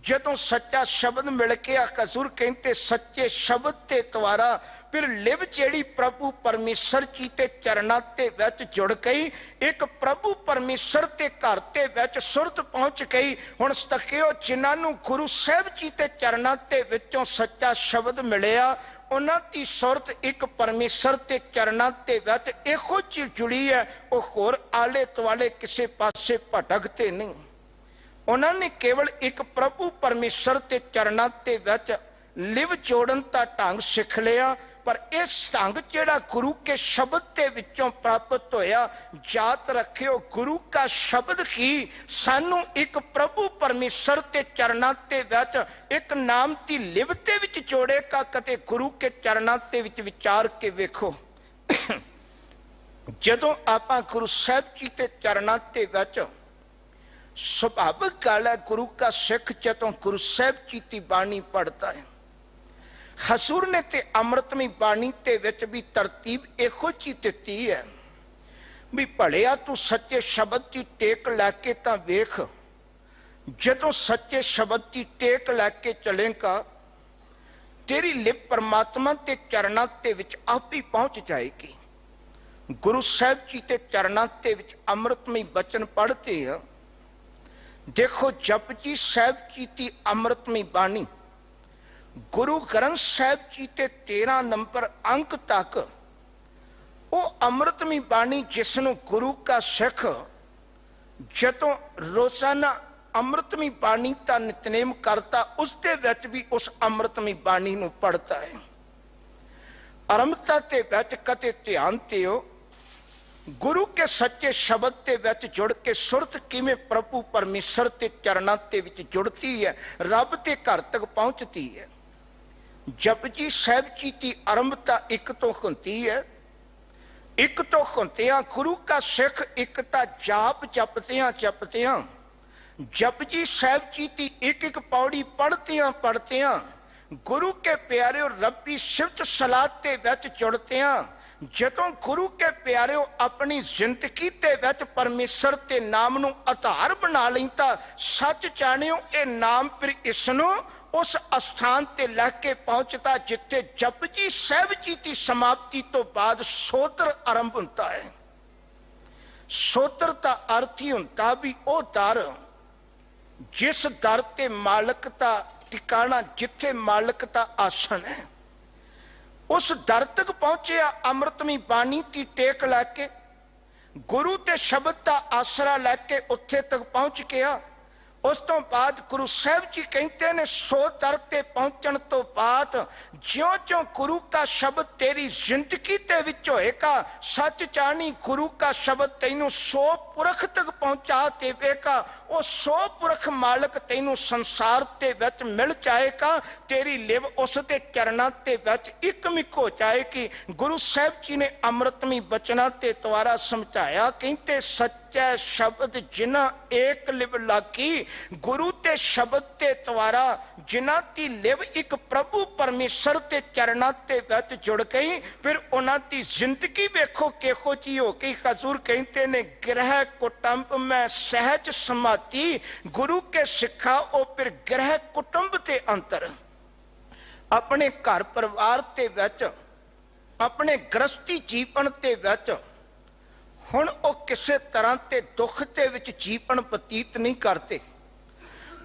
जदों सच्चा शब्द मिल के हजूर कहते सच्चे शब्द के द्वारा फिर लिव जेड़ी प्रभु परमेश्वर जी के चरणों के विच जुड़ गई। एक प्रभु परमेश्वर के घर के विच सुरत पहुंच गई। हुण तकियो जिन्हां गुरु साहब जी के चरणों के विचों सच्चा शब्द मिलिया, उन्हां दी सुरत एक परमेश्वर के चरणों के विच इहो जी जुड़ी है। वो होर आले दुआले किसी पासे भटकते नहीं। उन्होंने केवल एक प्रभु परमेश्वर के चरणों के विच लिव जोड़न का ढंग सीख लिया। पर इस ढंग जेड़ा गुरु के शब्द के विचों प्राप्त होया, जात रखियो गुरु का शब्द ही सानू एक प्रभु परमेश्वर के चरणों के विच एक नाम की लिव के विच जोड़ेगा। कते गुरु के चरणों के विच विचार के वेखो, जदों आपां गुरु साहब जी के चरणों के विच सुभाविक गल है, गुरु का सिख जदों गुरु साहब जी की बाणी पढ़ता है, हजूर ने ते अमृतमई बाणी ते विच भी तरतीब इहो जी दिती है भी भलिया तू सच्चे शब्द की टेक लैके तां वेख। जदों सच्चे शब्द की टेक लैके चलेगा, तेरी लिप परमात्मा के चरणों के विच आप ही पहुंच जाएगी। गुरु साहब जी के चरणों के विच अमृतमई बचन पढ़ते हैं। देखो जपजी साहब जी की अमृतमई बाणी, गुरु ग्रंथ साहब जी के 13 नंबर अंक तक वो अमृतमई बाणी जिसनों गुरु का सिख जदों रोजाना अमृतमई बाणी का नितनेम करता, उसके विच भी उस अमृतमई बाणी नूं पढ़ता है। आरंभता ते विच कते ध्यान दिओ, गुरु के सच्चे शब्द के विच जुड़ के सुरत किवें प्रभु परमेश्वर के चरणों के विच जुड़ती है, रब के घर तक पहुंचती है। जपजी साहब जी की आरंभता एक तो होती है, एक तो होंदियां गुरु का सिख एक ता जाप जपतियां जपतियां जपजी साहब जी की एक एक पौड़ी पढ़तियां पढ़तियां गुरु के प्यारे रब्बी सिफत सलात के विच जुड़तियां जदों गुरु के प्यारे अपनी जिंदगी के विच परमेश्वर के नाम नूं आधार बना लैंदा, सच जानियो ये नाम फिर इसनों उस स्थान ते लैके पहुंचता जिथे जपजी साहब जी की समाप्ति तो बाद सोत्र आरंभ होता है। सोत्र का अर्थ ही होता भी वो दर जिस दर ते मालिक दा ठिकाना, जिथे मालिक दा आसन है, उस दर तक पहुंचे अमृतमी बाणी की टेक लैके, गुरु ते शब्द का आसरा लैके उत्थे तक पहुंच गया। उस तो बाद गुरु साहब जी कहते ने, सो दर ते पहुंचण तो बाद ज्यों ज्यों गुरु का शब्द तेरी जिंदगी ते विच होएगा, सच जानी गुरु का शब्द तैनू सो पुरख तक पहुंचा देवेगा। वो सो पुरख मालिक तैनू संसार ते विच मिल जाएगा, तेरी लिव उस दे चरणां ते विच इकमिक हो जाएगी। गुरु साहब जी ने अमृतमी बचना ते द्वारा समझाया, कहते सच्चा शब्द जिन्ना एक लिव लागी, गुरु ते शब्द ते द्वारा जिन्हां दी लिव एक प्रभु परमेश्वर ते चरणां ते विच जुड़ गई, फिर उन्हां दी जिंदगी वेखो किहो जी हो गई। हजूर कहते ने, गृह कुटुंब में सहज समाधि, गुरु के सिखा ओ फिर गृह कुटुंब के अंतर अपने घर परिवार ते विच, अपने गृहस्थी जीवन ते विच हुण ओ किसी तरह के दुख के विच जीवन बतीत नहीं करते।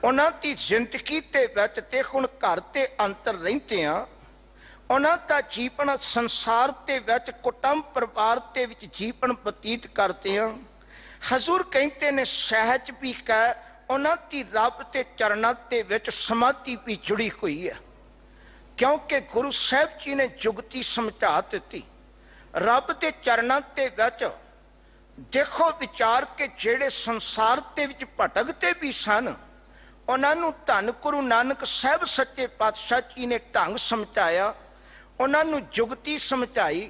उन्हां दी जिंदगी ते विच ते हुण घर ते अंतर रहिंदे आ, उन्हां दा जीवन संसार ते विच कुटुंब परिवार ते विच जीवन बतीत करते हैं। हजूर कहते ने, सहज भी कह उन्हां दी रब ते चरणां ते विच समाधि भी जुड़ी हुई है, क्योंकि गुरु साहब जी ने जुगती समझा दी। रब के चरणां ते विच देखो विचार के जेड़े संसार के विच भटकते भी सन, उन्होंने धन गुरु नानक साहब सच्चे पातशाह जी ने ढंग समझाया, उन्होंने जुगती समझाई।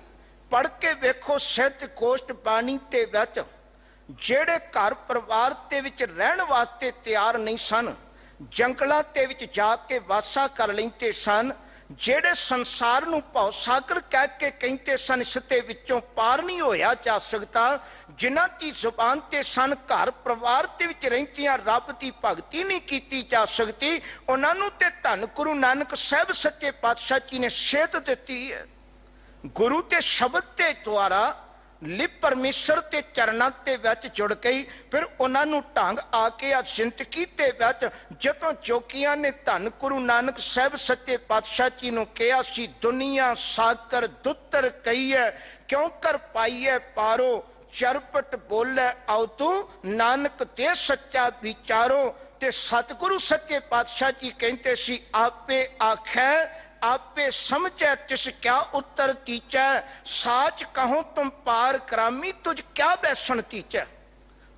पढ़ के वेखो सिद्ध गोष्ठ बाणी ते विच जेड़े घर परिवार के विच रहन वास्ते तैयार नहीं सन, जंगलों के विच जाके वासा कर लेंदे सन, जेड़े संसार नूं भव सागर कह के कहते सन, इसते विचों पार नहीं होया जा सकता, जिन्हां दी जुबान ते सन घर परिवार दे विच रहिंदियां रब दी भगती नहीं कीती जा सकती, उन्हां नूं ते धन गुरु नानक साहब सच्चे पातशाह जी ने सेध दित्ती है। गुरु के शब्द के द्वारा लिप परमेश्वर के चरणों के विच जुड़ गई। फिर उन्होंने ढंग आके आ जिंदगी के विच जदों जोगियां ने धन गुरु नानक साहब सच्चे पातशाह जी ने कहा सी, दुनिया साकर दुत्तर कही है, क्यों कर पाई है पारो, चरपट बोले आओ तू नानक दे सच्चा विचारो। ते सतगुरु सच्चे पातशाह जी कहते सी, आपे आखै आपे समझे तिस क्या उत्तर तीचै, साच कहो तुम पार करामी तुझ क्या बैसन तीचै।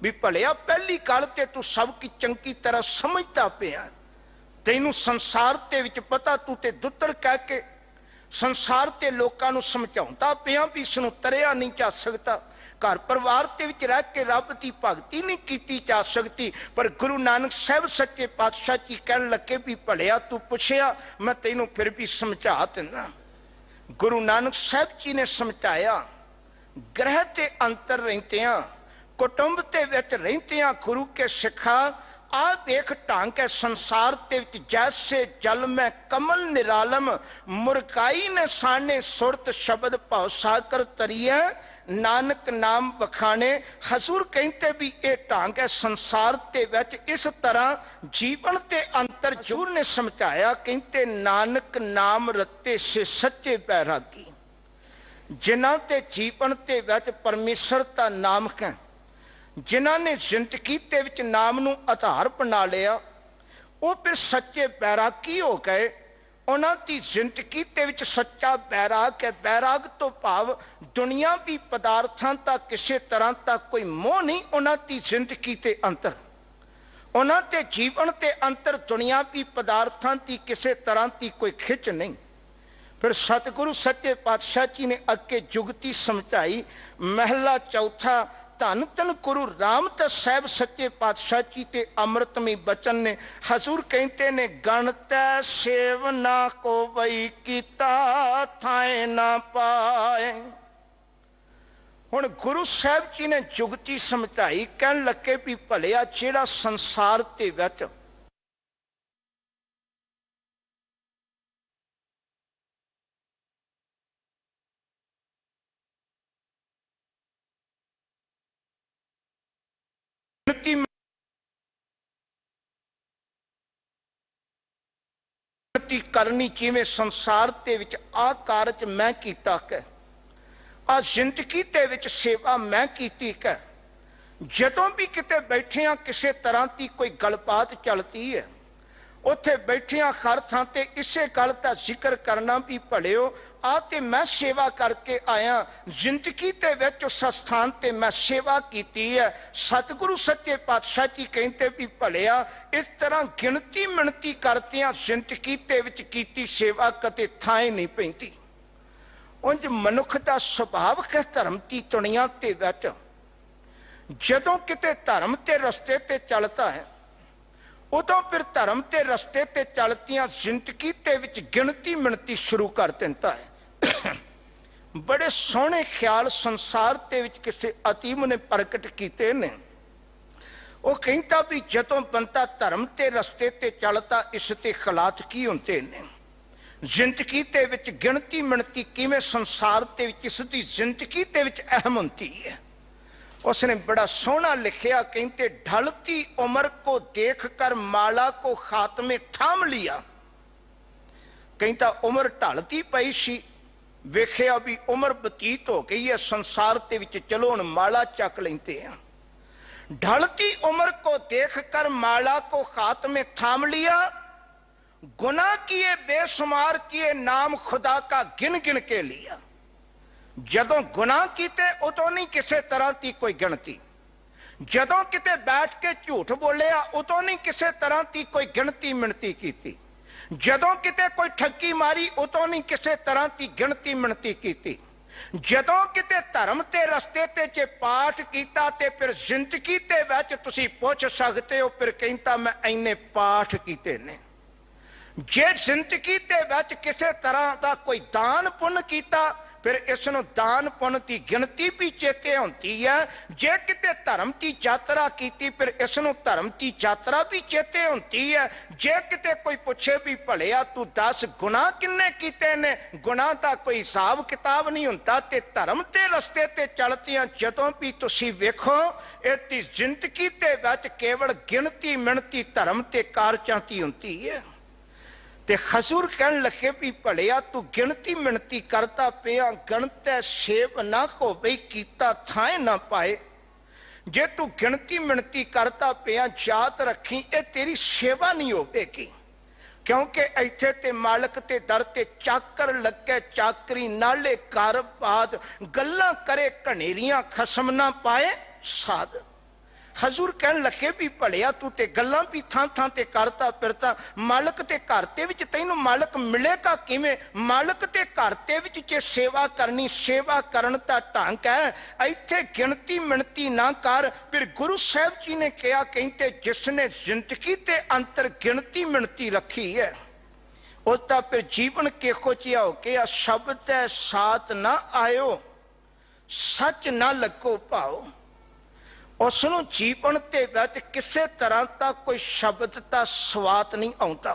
भी भलिया पहली गल ते तू सबकी चंगी तरह समझता पिया, तैनू संसार ते विच पता, तू ते दुत्तर कह के संसार ते लोकां नू समझाउंदा पिया भी इसनू तरिया नहीं जा सकता, घर परिवार के विच रह के रब की भगती नहीं की जा सकती। पर गुरु नानक साहब सच्चे पातशाह जी कहन लगे भी भलिया तू पुछया, मैं तेनू फिर भी समझा देना। गुरु नानक साहब जी ने समझाया, ग्रह के अंतर रहिंदियां कुटुंब के विच रहिंदियां गुरु के सिखा, आ देख ढंग है संसार के जैसे जल में कमल निरालम, मुरकाई ने साने सुरत शब्द भाव साकर तरिए, नानक नाम बखाने। हजूर कहते भी ये ढंग है संसार के विच इस तरह जीवन के अंतर हजूर ने समझाया। कहते नानक नाम रत्ते से सच्चे बैरागी, जिन्हां ते जीवन के विच परमेश्वर का नाम है, जिन्हां ने जिंदगी के विच नाम नूं आधार बना लिया, वो फिर सच्चे बैरागी हो गए। उन्हां दी जिंदगी के विच सच्चा बैराग है। बैराग तो भाव दुनियावी पदार्थां तक किसी तरह तक कोई मोह नहीं, उन्हां दी जिंदगी के अंतर, उन्हां दे जीवन के अंतर दुनियावी पदार्थां की किसी तरह की कोई खिच नहीं। फिर सतगुरु सच्चे पातशाह जी ने अगे जुगती समझाई। महला चौथा, धन धन गुरु रामदास साहब सच्चे पातशाह जी के अमृतमय बचन ने। हजूर कहते ने, गणतै सेवना को वही कीता थाए ना पाए। हुण गुरु साहब जी ने जुगती समझाई, कहन लगे भी भलिया जिहड़ा संसार के विच गिणती करनी जिवें संसार दे विच आ कारज मैं कीता कै, आ जिंदगी दे विच सेवा मैं कीती कै। जदों भी किते बैठिया किसी तरह की कोई गलबात चलती है, उत्थे बैठिया हर थां ते इसे गल का जिक्र करना भी भलिओ आ ते मैं सेवा करके आया, जिंदगी दे विच उस स्थान ते मैं सेवा कीती है। सतगुरु सच्चे पातशाह जी कहते भी भलिया इस तरह गिणती मिणती करदियां जिंदगी दे विच कीती सेवा कते थां नहीं पैंदी। उंज मनुख का सुभाव है धर्म की दुनिया ते विच जदों किते धर्म के रस्ते ते चलता है, उदों फिर धर्म के रस्ते ते चलतियां जिंदगी ते विच गिणती मिणती शुरू कर देता है। बड़े सोहने ख्याल संसार के विच किसी अतीम ने प्रगट किए ने। वो कहता भी जदों बंदा धर्म के रस्ते ते चलता इसके हालात की होंदे ने, जिंदगी के विच गिणती मिणती किवें संसार के विच इसकी जिंदगी के विच अहम होंदी है। उसने बड़ा सोहना लिखिया, कहते ढलती उम्र को देख कर माला को खात्मे थाम लिया। कहता उम्र ढलती पई सी, वेखिया भी उम्र बतीत हो गई है, संसार के विच चलो हुण माला चक लेंदे आ। ढलती उम्र को देख कर माला को खात्मे थाम लिया, गुनाह किए बेशुमार किए नाम खुदा का गिन गिन के लिया। जदों गुनाह किते उदों नहीं किसी तरह की कोई गिणती, जदों किते बैठ के झूठ बोलिया उदों नहीं किसी तरह की कोई गिणती मिणती की, जदों किते कोई ठगी मारी उदों नहीं किसी तरह की गिणती मिणती की, जदों किते धर्म के रस्ते ते जे पाठ कीता ते फिर जिंदगी ते विच तुसीं पुछ सकते हो फिर कहता मैं इन्ने पाठ कीते ने। जे जिंदगी ते विच किसी तरह का कोई दान पुण्य कीता फिर इसनों दान पुण्य की गिणती भी चेते होती है। जे किते धर्म की यात्रा की फिर इसनों धर्म की यात्रा भी चेते होती है। जे किते कोई पूछे भी भलिया तू दस गुनाह किन्ने कीते ने, गुनाह का कोई हिसाब किताब नहीं होता। ते धर्म के रस्ते ते चलतियां जदों भी तुसीं वेखो इहदी जिंदगी ते विच केवल गिणती मिणती धर्म ते कारजां दी होती है। ते हजूर कहन लगे भी भलिया तू गिणती मिणती करता पिया, गणतै सेव ना हो बई कीता थाए ना पाए। जे तू गिणती मिणती करता पिया याद रखी ये तेरी सेवा नहीं होगी, क्योंकि इत्थे ते मालक ते दर ते चाकर लगे चाकरी नाले घर बाद गल्लां करे घनेरियां खसम ना पाए साध। हजूर कहन लगे भी भलिया तू ते गल्लां भी थां थां ते करता फिरता, मालक ते घर ते विच तैनूं मालक मिलेगा किवें? मालक ते घर ते विच जे सेवा करनी, सेवा करन दा ढंग है इत्थे गिणती मिणती ना कर। फिर गुरु साहब जी ने कहा, कहते जिसने जिंदगी ते अंतर गिणती मिणती रखी है उसका फिर जीवन किहो जिहा हो गया। शब्द है साथ ना आयो, सच ना लगो भाओ। उसनों जीवन के विच किसी तरह का कोई शब्द का स्वाद नहीं आता।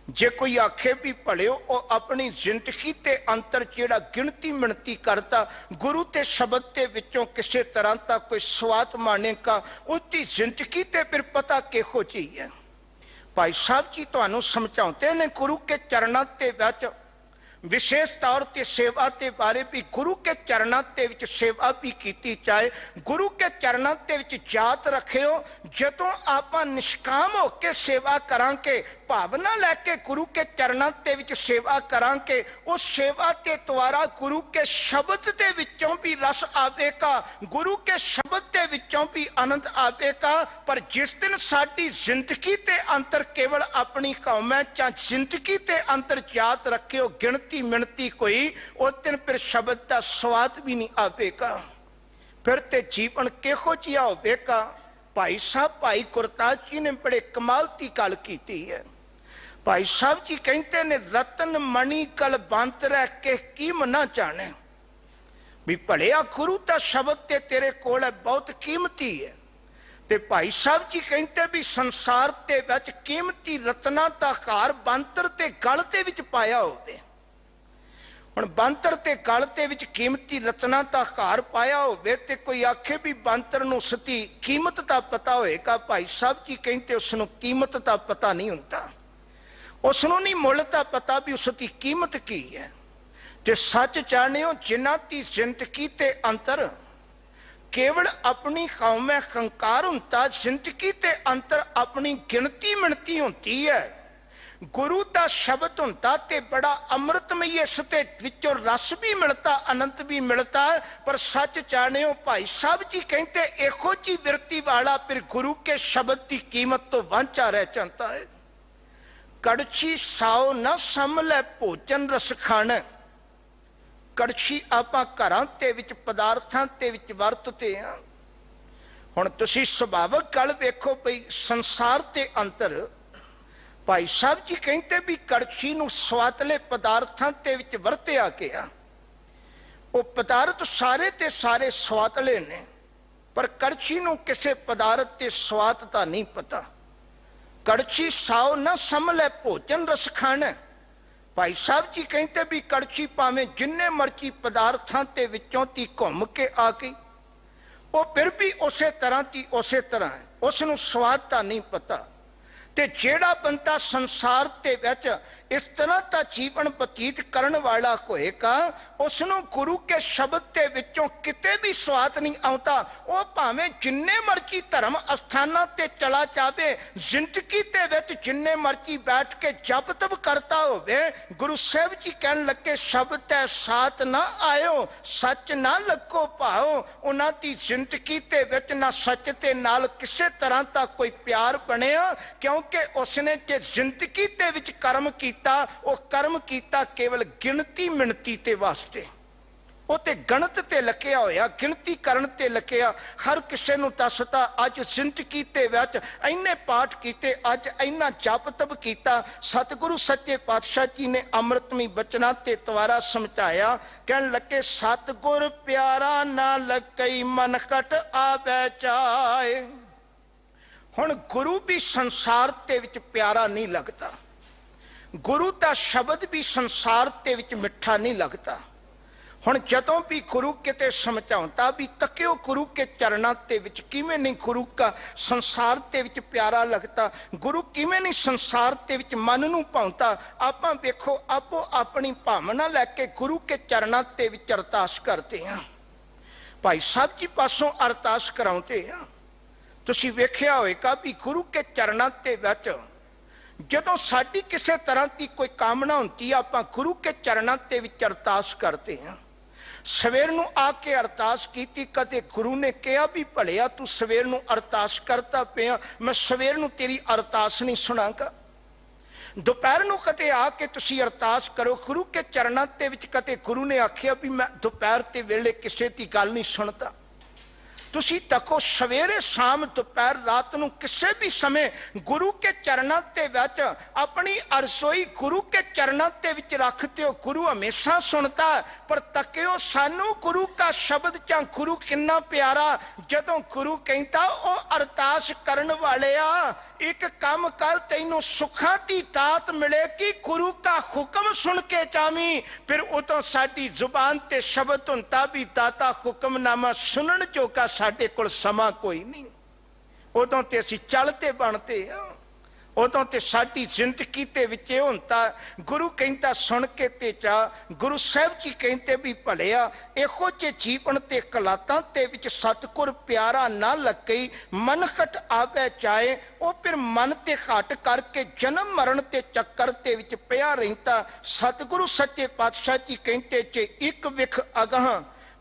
जे कोई आखे भी भलिओ वह अपनी जिंदगी के अंतर जिहड़ा गिणती मिणती करता गुरु के शब्द के विचों किसी तरह का कोई स्वाद मानेगा, उसकी जिंदगी ते फिर पता किहो जी है। भाई साहब जी तुहानूं समझाते ने गुरु के चरणों के विच विशेष तौर पर सेवा के बारे भी गुरु के चरणों के विच सेवा भी की जाए। गुरु के चरणों के विच याद रखियो जदों आपां निष्काम होकर सेवा करांगे, भावना लैके गुरु के चरणों के विच सेवा करांगे, उस सेवा के द्वारा गुरु के शब्द के विचों भी रस आवेगा, गुरु के शब्द के विचों भी आनंद आवेगा। पर जिस दिन साडी जिंदगी के अंतर केवल अपनी कौम है चाहे जिंदगी के अंतर याद रखियो गिणती मिणती कोई, उस दिन फिर शब्द का स्वाद भी नहीं आवेगा। फिर ते जीवन किहो जिहा होवेगा। भाई साहब भाई गुरदास जी ने बड़े कमाल की गल की है। भाई साहब जी कहते ने रतन मणि कल बंत रह के की मना जाने भी भलिया गुरु का शब्द ते तेरे कोल है बहुत कीमती है। ते भाई साहब जी कहते भी संसार के विच कीमती रत्ना का हार बंतर ते गल दे विच पाया होवे। हुण बंतर ते गल दे विच कीमती रत्ना का हार पाया होवे ते कोई आखे भी बंतर नूं उसदी कीमत का पता होएगा। भाई साहब जी कहते उसनूं कीमत का पता नहीं हुंदा। उसनों नहीं मुल तां पता भी उसकी कीमत की है। ते सच जानियो जिन्हां दी जिंदगी ते अंतर केवल अपनी कौम हंकार हुंदा, जिंदगी ते अंतर अपनी गिनती मिणती होती है। गुरु का शब्द हुंदा ते बड़ा अमृतमई, इस ते विचों रस भी मिलता, आनंद भी मिलता। पर सच जानियो भाई साहब जी कहते इहो जी विरती वाला फिर गुरु के शब्द की कीमत तो वांझा रह जाता है। कड़छी साओ न समले भोजन रस खान, कड़छी आपां घरां ते विच पदार्थां ते विच वरतते हां। हुण तुसीं सुभावक गल वेखो बई संसार ते अंतर भाई साहब जी कहते भी कड़छी नूं स्वादले पदार्थां ते विच वरतिया गया। वो पदार्थ सारे ते सारे स्वादले ने, पर कड़छी नूं किसे पदार्थ ते स्वाद दा नहीं पता। कड़छी साओ न समले भोजन रस खान, भाई साहब जी कहते भी कड़छी भावें जिन्ने मर्जी पदार्थां ते विचों ती घुम के आ गई, वो फिर भी उस तरह की उस तरह है, उसनूं स्वाद का नहीं पता। ते जेड़ा बंदा संसार ते विच इस तरह का जीवन बतीत करन वाला होएगा, उसनूं गुरु के शब्द के विचों किते भी स्वाद नहीं आता। वो भावें जिन्ने मर्जी धर्म अस्थानां ते चला जावे, जिंदगी ते विच जिन्ने मर्जी बैठ के जप तप करता होवे, गुरु साहब जी कहन लगे शब्द है साथ ना आयो, सच ना लगो भाओ। उन्हां दी जिंदगी ते विच ना सच ते नाल किसे तरह का कोई प्यार बनिया, क्योंकि उसने जे जिंदगी ते विच कर्म कीता, वो कर्म कीता केवल गिनती मिणती ते वास्ते। वो ते गणत ते लखिया होया, गिनती करन ते लखिया। हर किसे नूं दसदा अज जिंदगी ते विच इन्ने पाठ कीते, अज इन्ना जप तप कीता। सतगुरु सच्चे पातशाह जी ने अमृतमई बचना ते द्वारा समझाया, कहन लगे सतगुर प्यारा ना लगई मन खट आवे जाए। हुण गुरु भी संसार ते विच प्यारा नहीं लगता, गुरु का शब्द भी संसार ते विच मिठा नहीं लगता। हुण जदों भी गुरु किते समझाउंदा भी तकियो गुरु के चरणों ते विच किवें नहीं गुरु का संसार ते विच प्यारा लगता, गुरु किवें नहीं संसार ते विच मन नूं भाउंदा। आपां वेखो आपो अपनी भावना लैके गुरु के चरणों ते विच अरदास करते हैं, भाई साहब जी पासों अरदास कराउंदे हैं। तुसीं वेखिया होएगा भी गुरु के चरणों ते विच जदों साडी किसी तरह की कोई कामना होती है, आपां गुरु के चरणों ते विच अरदास करते हैं। सवेर नूं आके अरदास कीती, कदे गुरु ने कहा भी भलिया तू सवेर नूं अरदास करता पिया, मैं सवेर नूं तेरी अरदास नहीं सुनांगा। दोपहर नूं कदे आके तुसीं अरदास करो गुरु के चरणों ते विच, कदे गुरु ने आखिया भी मैं दोपहर ते वेले किसी की गल नहीं सुनता। तुसी तको सवेरे शाम दोपहर रात नूं किसी भी समय गुरु के चरणों ते विच अपनी अरसोई गुरु के चरणों ते विच रखते हो, गुरु हमेशा सुनता है। पर तकियो सानू गुरु का शब्द चां गुरु किन्ना प्यारा, जदों गुरु कहता ओ अरदास करन वाले आ एक काम कर तैनू सुखां दी दात मिलेगी, गुरु का हुक्म सुन के चावी। फिर उदों साडी जुबान ते शब्द हुंदा भी दाता हुक्मनामा सुनन जोगा साडे कोल समा कोई नहीं, उदों ते असीं चलते बनते हां, उदों ते साडी जिंदगी ते विच हुंदा गुरु कहता सुन के ते जा। गुरु साहब जी कहते भी भलिया इहो जे जीवन ते कलातां ते विच सतगुर प्यारा ना लगई मन खट आवे जाए। वो फिर मन ते घट करके जन्म मरण ते चक्कर ते विच पिया रहिंदा। सतगुरु सच्चे पातशाह जी कहते जे एक विख अगां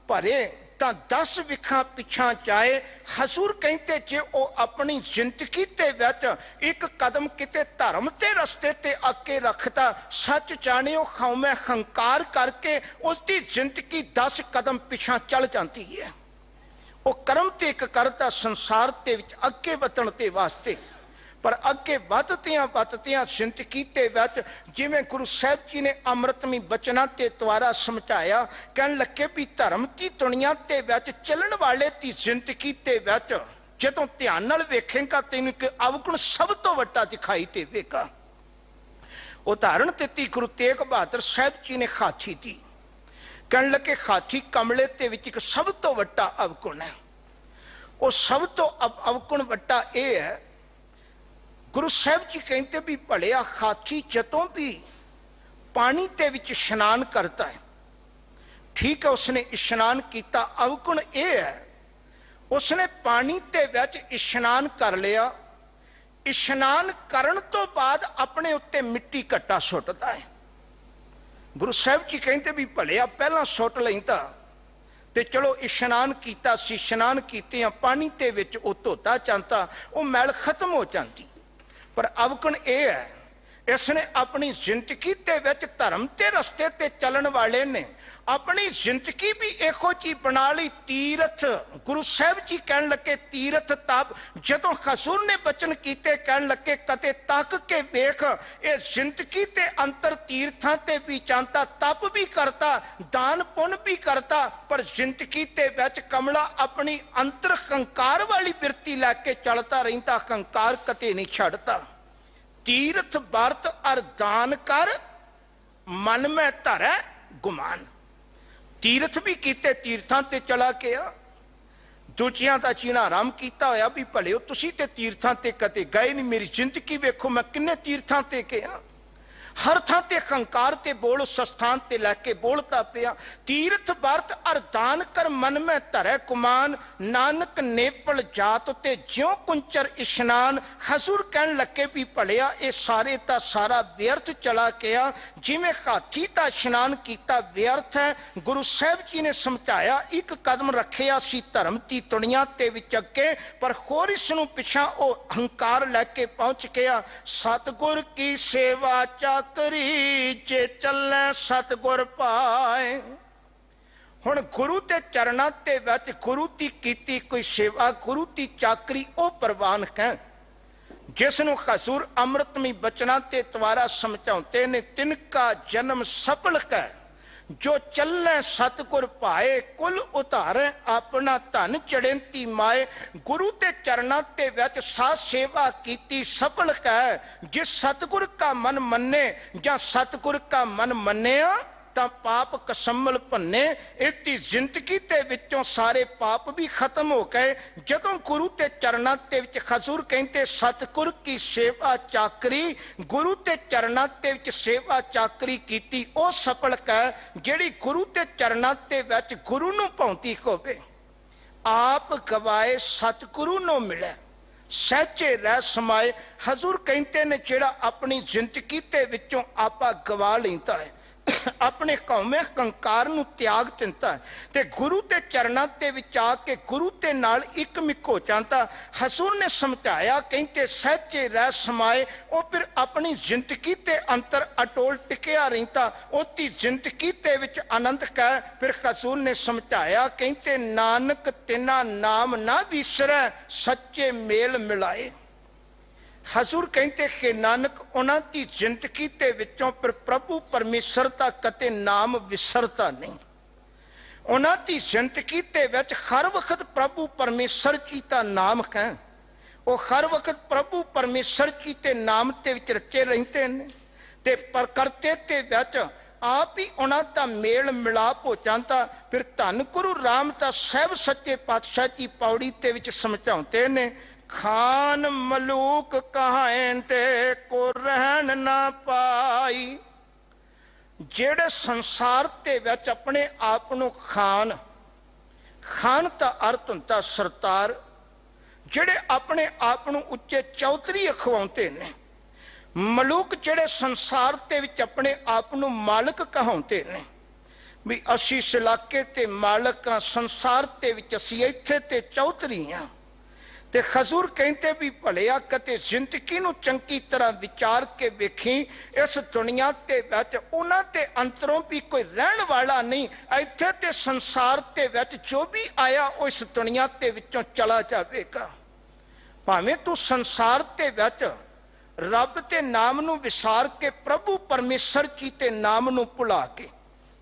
भरे तां 10 विखां पिछां जाए। हजूर कहते जे वो अपनी जिंदगी ते विच एक कदम किते धर्म ते रस्ते ते अगे रखता, सच जानियो खौमे हंकार करके उसकी जिंदगी 10 कदम पिछां चल जाती है। वो कर्म ते एक करता संसार ते विच अगे वधण ते वास्ते, पर अगे वधदियां जिंदगी ते विच जिवें गुरु साहब जी ने अमृतमई बचना ते द्वारा समझाया, कहन लगे भी धर्म की दुनिया ते विच चलन वाले की जिंदगी ते विच जदों ध्यान नाल वेखेगा तैनूं कि अवगुण सब तो वड्डा दिखाई देवेगा। उदाहरण दित्ती गुरु तेग बहादुर साहब जी ने हाथी दी, कहन लगे हाथी कमले ते विच एक सब तो वड्डा अवगुण है। वो सब तो अवगुण वड्डा यह है, गुरु साहब जी कहते भी भलिया खाची जतों भी पानी ते विच इशनान करता है, ठीक है, उसने इशनान किया, अवगुण यह है उसने पानी ते विच इशनान कर लिया, इशनान करन तो बाद अपने उत्ते मिट्टी घट्टा सुटता है। गुरु साहब जी कहते भी भलिया पहला सुट लैंदा ते चलो इशनान किया, इशनान कीतियां पानी ते विच वो धोता चाहता, वो मैल खत्म हो जाती। पर अवगुण यह है इसने अपनी जिंदगी ते विच धर्म के रस्ते ते चलन वाले ने अपनी जिंदगी भी इहो जी बना ली तीरथ। गुरु साहब जी कहन लगे तीरथ तप, जदों खसूर ने बचन किते कहन लगे कते तक के वेख, ये जिंदगी ते अंतर तीर्थां ते भी जाता, तप भी करता, दान पुण्य भी करता, पर जिंदगी ते विच कमला अपनी अंतर कंकार वाली बिरती लैके चलता रहिंदा, कंकार कते नहीं छड़ता। तीर्थ बरत अर दान कर मन में धरै गुमान, तीर्थ भी किते तीर्थां ते चला गया, दूजियां दा जीना आराम किया होया भी भले तुसीं ते तीर्थां ते कदे गए नहीं, मेरी जिंदगी वेखो मैं किन्ने तीर्थां ते गया, हर थां ते कंकार ते बोल सस्थान ते लैके बोलता पिया। तीर्थ बरत अर दान कर मन में धरै गुमान, नानक नेपल जात ते ज्यों कुंचर इशनान। हजूर कहन लगे भी भलिया ये सारे दा सारा व्यर्थ चला गया, जिवें हाथी दा इशनान किया व्यर्थ है। गुरु साहब जी ने समझाया, एक कदम रखिया सी धर्म दी दुनिया ते विच अगे, पर होर इसनूं पिछां ओ हंकार लैके पहुंच गया। सतगुर की सेवा चा करी जे चलै सतगुर पाए। हुण गुरु के चरणों ते विच गुरु की कीती कोई सेवा, गुरु की चाकरी ओ प्रवान है, जिसनों हजूर अमृतमय बचना ते द्वारा समझाते ने, तिनका जन्म सफल है जो चलै सतगुर पाए, कुल उतारे अपना धन चढ़ेंती माए। गुरु के चरणों ते विच सा सेवा कीती सफल है, जिस सतगुर का मन मन्ने या सतगुर का मन मन्निया तां पाप कसम्मल भन्ने। इहदी जिंदगी ते विचों सारे पाप भी खत्म हो गए। जदों गुरु के चरणों ते विच हजूर कहते सतगुर की सेवा चाकरी, गुरु के चरणों ते विच सेवा चाकरी कीती ओ सफल है, जिहड़ी गुरु के चरणों ते विच गुरु नूं भाउंदी होवे। आप गवाए सतगुरु नूं मिले, सहजे रह समाए। हजूर कहते ने जिहड़ा अपनी जिंदगी ते विचों आपा गवा लैंदा है, अपने कौमे कंकार नूं त्याग दिंदा है ते गुरु के चरणों ते विच आके गुरु ते नाल एक मिक हो जाता। हजूर ने समझाया कहते सहजे रह समाए, वो फिर अपनी जिंदगी ते अंतर अटोल टिकिया रहिंदा, उसकी जिंदगी ते विच आनंद कै। फिर हजूर ने समझाया कहते नानक तिना नाम ना विसरै, सच्चे मेल मिलाए। हजूर कहते कि नानक उन्हां दी जिंदगी ते विचों पर प्रभु परमेश्वर दा कते नाम विसरता नहीं। उन्हां दी जिंदगी ते विच हर वक्त प्रभु परमेश्वर जी दा नाम है, वो हर वक्त प्रभु परमेश्वर जी के नाम ते विच रचे रहते हैं ते पर करते ते विच आप ही उन्हां दा मेल मिलाप हो जाता। फिर धन गुरु रामदास साहब सच्चे पातशाह जी पौड़ी ते विच समझाते ने, खान मलूक कहां ते को रहन ना पाई। जेड़े संसार ते विच अपने आप नूं खान, खान दा अर्थ हुंदा सरदार, जेड़े अपने आप नूं उच्चे चौधरी अखवाउंदे ने। मलूक जेड़े संसार ते विच अपने आप नूं मालक कहाउंदे ने भी असी इस इलाके ते मालक हां, संसार ते विच असी इत्थे ते चौधरी हां। ते हजूर कहते भी भलिया कते जिंदगी नूं चंगी तरह विचार के वेखी, इस दुनिया ते विच उन्हां ते अंतरों भी कोई रहन वाला नहीं। इत्थे ते संसार ते विच जो भी आया वो इस दुनिया ते विचों चला जावेगा। भावें तू संसार ते विच रब के नाम नूं विसार के प्रभु परमेश्वर जी के नाम नूं भुला के,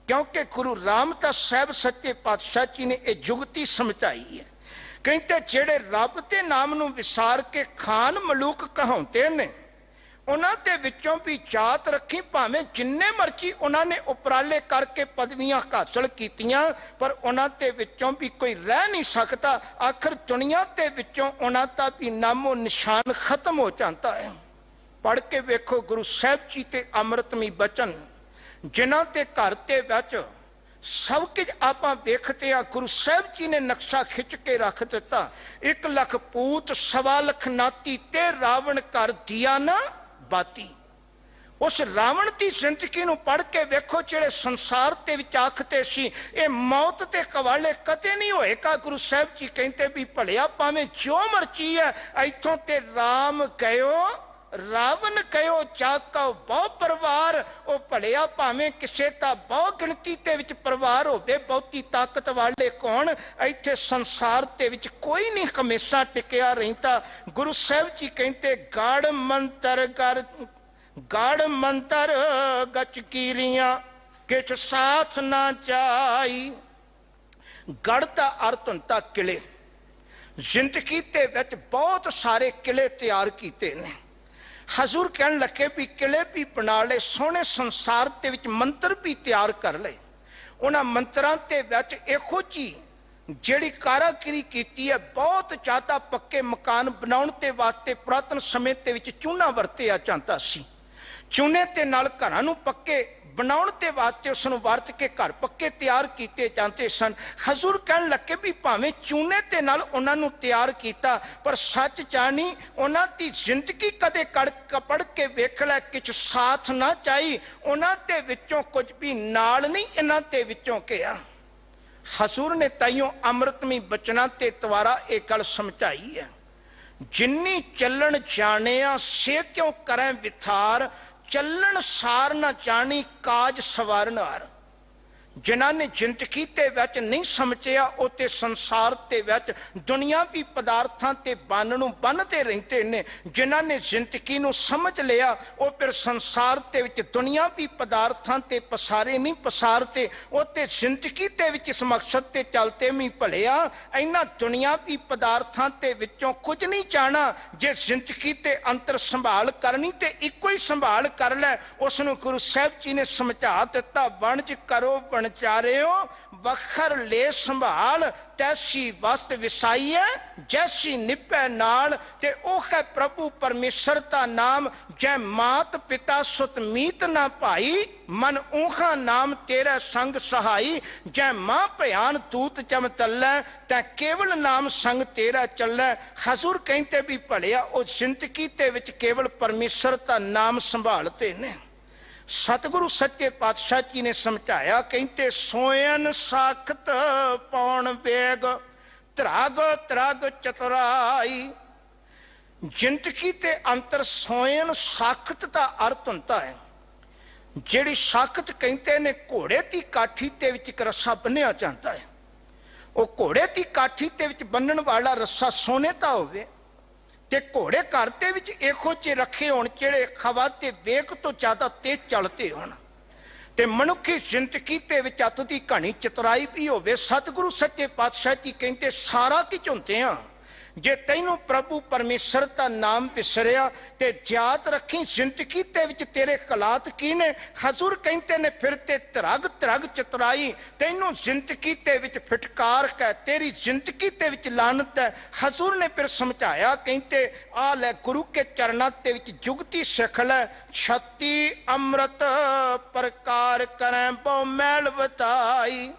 क्योंकि गुरु रामदास साहब सच्चे पातशाह जी ने यह जुगती समझाई है। कहते जेड़े रब के नाम नूं विसार के खान मलूक कहाउंदे ने, उन्हां दे विचों भी जात रखी, भावें जिन्ने मर्जी उन्होंने उपराले करके पदवियां हासिल कीतियां, पर उन्हां दे विचों भी कोई रह नहीं सकता। आखिर दुनिया के विचों उन्हां दा भी नामो निशान खत्म हो जाता है। पढ़ के वेखो गुरु साहब जी ते अमृतमी बचन, जिन्हां ते घर ते विच सब कुछ आप देखते हैं। गुरु साहब जी ने नक्शा खिंच के रख दिता। 1 लख पूत 1.25 लाख नाती ते रावण कर दिया ना बाती। उस रावण की जिंदगी नूं पढ़ के वेखो, जेड़े संसार ते विच आखते सी ये मौत के कवाले कदे नहीं होएगा। गुरु साहब जी कहते भी भलिया भावें जो मर्जी है, इथों ते राम गयो रावण गयो जाका बहु परिवार। वो भलिया भावें किसे दा बहु गिणती ते विच परिवार होवे, बहुती ताकत वाले कौन, इत्थे संसार ते विच कोई नहीं हमेशा टिकिया रहिंदा। गुरु साहब जी कहते गढ़ मंतर गच कीरियां किछ साथ ना जाई। गढ़ का अर्थ हुंदा किले। जिंदगी ते विच बहुत सारे किले तैयार कीते ने। हजूर कहन लगे भी किले भी बना ले, सोहने संसार के विच मंत्र भी तैयार कर ले। उन्हां मंत्रां ते विच इहो जी जिहड़ी कारागिरी कीती है, बहुत ज़्यादा पक्के मकान बनाउण ते वास्ते पुरातन समय ते विच चूना वरतिया जांदा सी। चूने ते नाल घरां नूं पक्के बनाउण ते वास्ते उस नूं वरत के घर पक्के तैयार कीते जाते सन। हजूर कहन लगे भी भावें चूने ते नाल उन्हां नूं तैयार कीता, पर सच जानी उन्हां दी जिंदगी कदे पढ़ के वेख लै, किछ साथ ना चाही। उन्हां दे विचों कुछ भी नाल नहीं इन्हां दे विचों किया। हजूर ने ताइयों अमृतमी बचना ते द्वारा एक गल समझाई है, जिन्नी चलन जानिया से क्यों करें विथार, चलन सार न जानी काज सवारन हार। जिन्हां ने जिंदगी ते विच नहीं समझिया वो ते संसार ते विच दुनियावी पदार्थां ते बननों बनते रहते ने। जिन्हां ने जिंदगी नूं समझ लिया वो फिर संसार ते विच दुनियावी पदार्थां ते पसारे नहीं पसारते। वो ते जिंदगी ते विच इस मकसद ते चलते भी भलिया इन्हां दुनियावी पदार्थां ते विचों कुछ नहीं जाना। जे जिंदगी ते अंतर संभाल करनी ते इको ही संभाल कर लै। उस नूं गुरु साहब जी ने समझा दिता, वणज करो चारियो वखर ले संभाल, तैसी वस्त विसाई है जैसी निपै नाल। ते ओ है प्रभु परमेश्वर का नाम, जै मात पिता सुत मीत ना भाई, मन ऊखा नाम तेरा संग सहाई। जै मां भयान दूत जम तल्लै, तै केवल नाम संग तेरा चलै। हजूर कहते भी भलिया ओ जिंदगी ते विच केवल परमेश्वर का नाम संभालते ने। सतगुरु सच्चे पातशाह जी ने समझाया, कहते सोयन साखत पौन वेग, त्राग त्राग चतुराई। जिंदगी ते अंतर सोयन साखत का अर्थ होता है, जिहड़ी साखत कहते ने घोड़े की काठी ते विच एक रस्सा बन्निया जाता है। वो घोड़े की काठी ते विच बन्नण वाला रस्सा सोने का होवे ते घोड़े घर दे विच इहो जे रखे होण जिहड़े हवा ते वेग तो ज्यादा तेज चलते होण, ते मनुखी जिंदगी ते विच अत दी घणी चतुराई भी होवे। सतगुरु सच्चे पातशाह जी कहते सारा कुछ हुंदे आ, जे तैनूं प्रभु परमेश्वर का नाम विसरिया ते याद रखी जिंदगी ते विच तेरे हालात की ने। हजूर कहते ने फिर ते त्रग त्रग चतुराई, तैनूं जिंदगी ते विच फिटकार है, तेरी जिंदगी ते विच लानत है। हजूर ने फिर समझाया, कहते आ लै गुरु के चरणा ते विच जुगती सिख लै, छत्ती अमृत प्रकार करें बहु मैल बताई।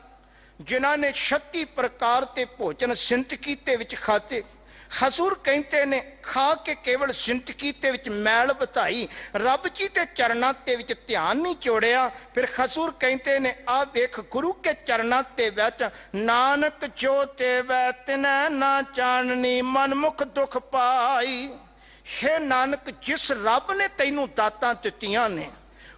जिन्हां ने 36 प्रकार ते भोजन जिंदगी ते विच खाते, हजूर कहते ने खा के केवल जिंदगी ते विच मैल बताई, रब जी के चरणा ते विच ध्यान नहीं जोड़िया। फिर हजूर कहते ने आ वेख गुरु के चरणा ते विच नानक जो देवै तिनै ना जाननी, मनमुख दुख पाई। हे नानक जिस रब ने तैनूं दातां दित्तियां ने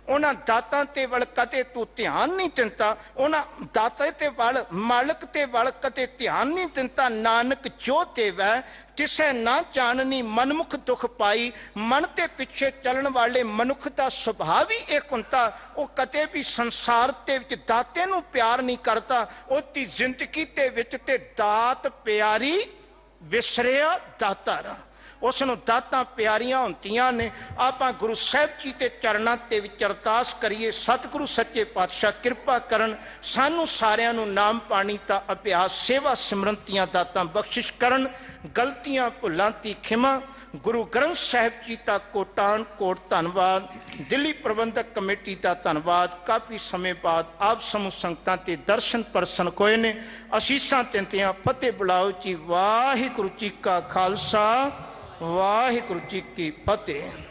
उन्हां दातां ते वल कदे तू ध्यान नहीं दिंदा, उन्हां दाते ते वल मालिक ते वल कदे ध्यान नहीं दिंदा। नानक जो देवै तिसै ना जाननी, मनमुख दुख पाई। मन के पिछे चलन वाले मनुख का सुभाव ही एक हुंदा, वो कदे भी संसार ते विच दाते नूं प्यार नहीं करता। उसकी जिंदगी ते विच ते दात प्यारी विसरिया दातारा, उसनों दातां प्यारियां होंदियां ने। आपां गुरु साहब जी के चरणों ते विच अरदास करिए, सतगुरु सच्चे पातशाह कृपा करन, सानू सारियां नू नाम पाणी दा अभ्यास सेवा सिमरन दियां दातां बख्शिश करन। गलतियां भुलां दी खिमा गुरु ग्रंथ साहिब जी का कोटान कोट धन्नवाद। दिल्ली प्रबंधक कमेटी का धन्नवाद। काफ़ी समय बाद आप समूह संगतां ते दर्शन परसन होए ने। असीसां तिंतियां फतेह बुलाओ जी। वाहिगुरू जी का खालसा वाहिगुरू जी की फतेह।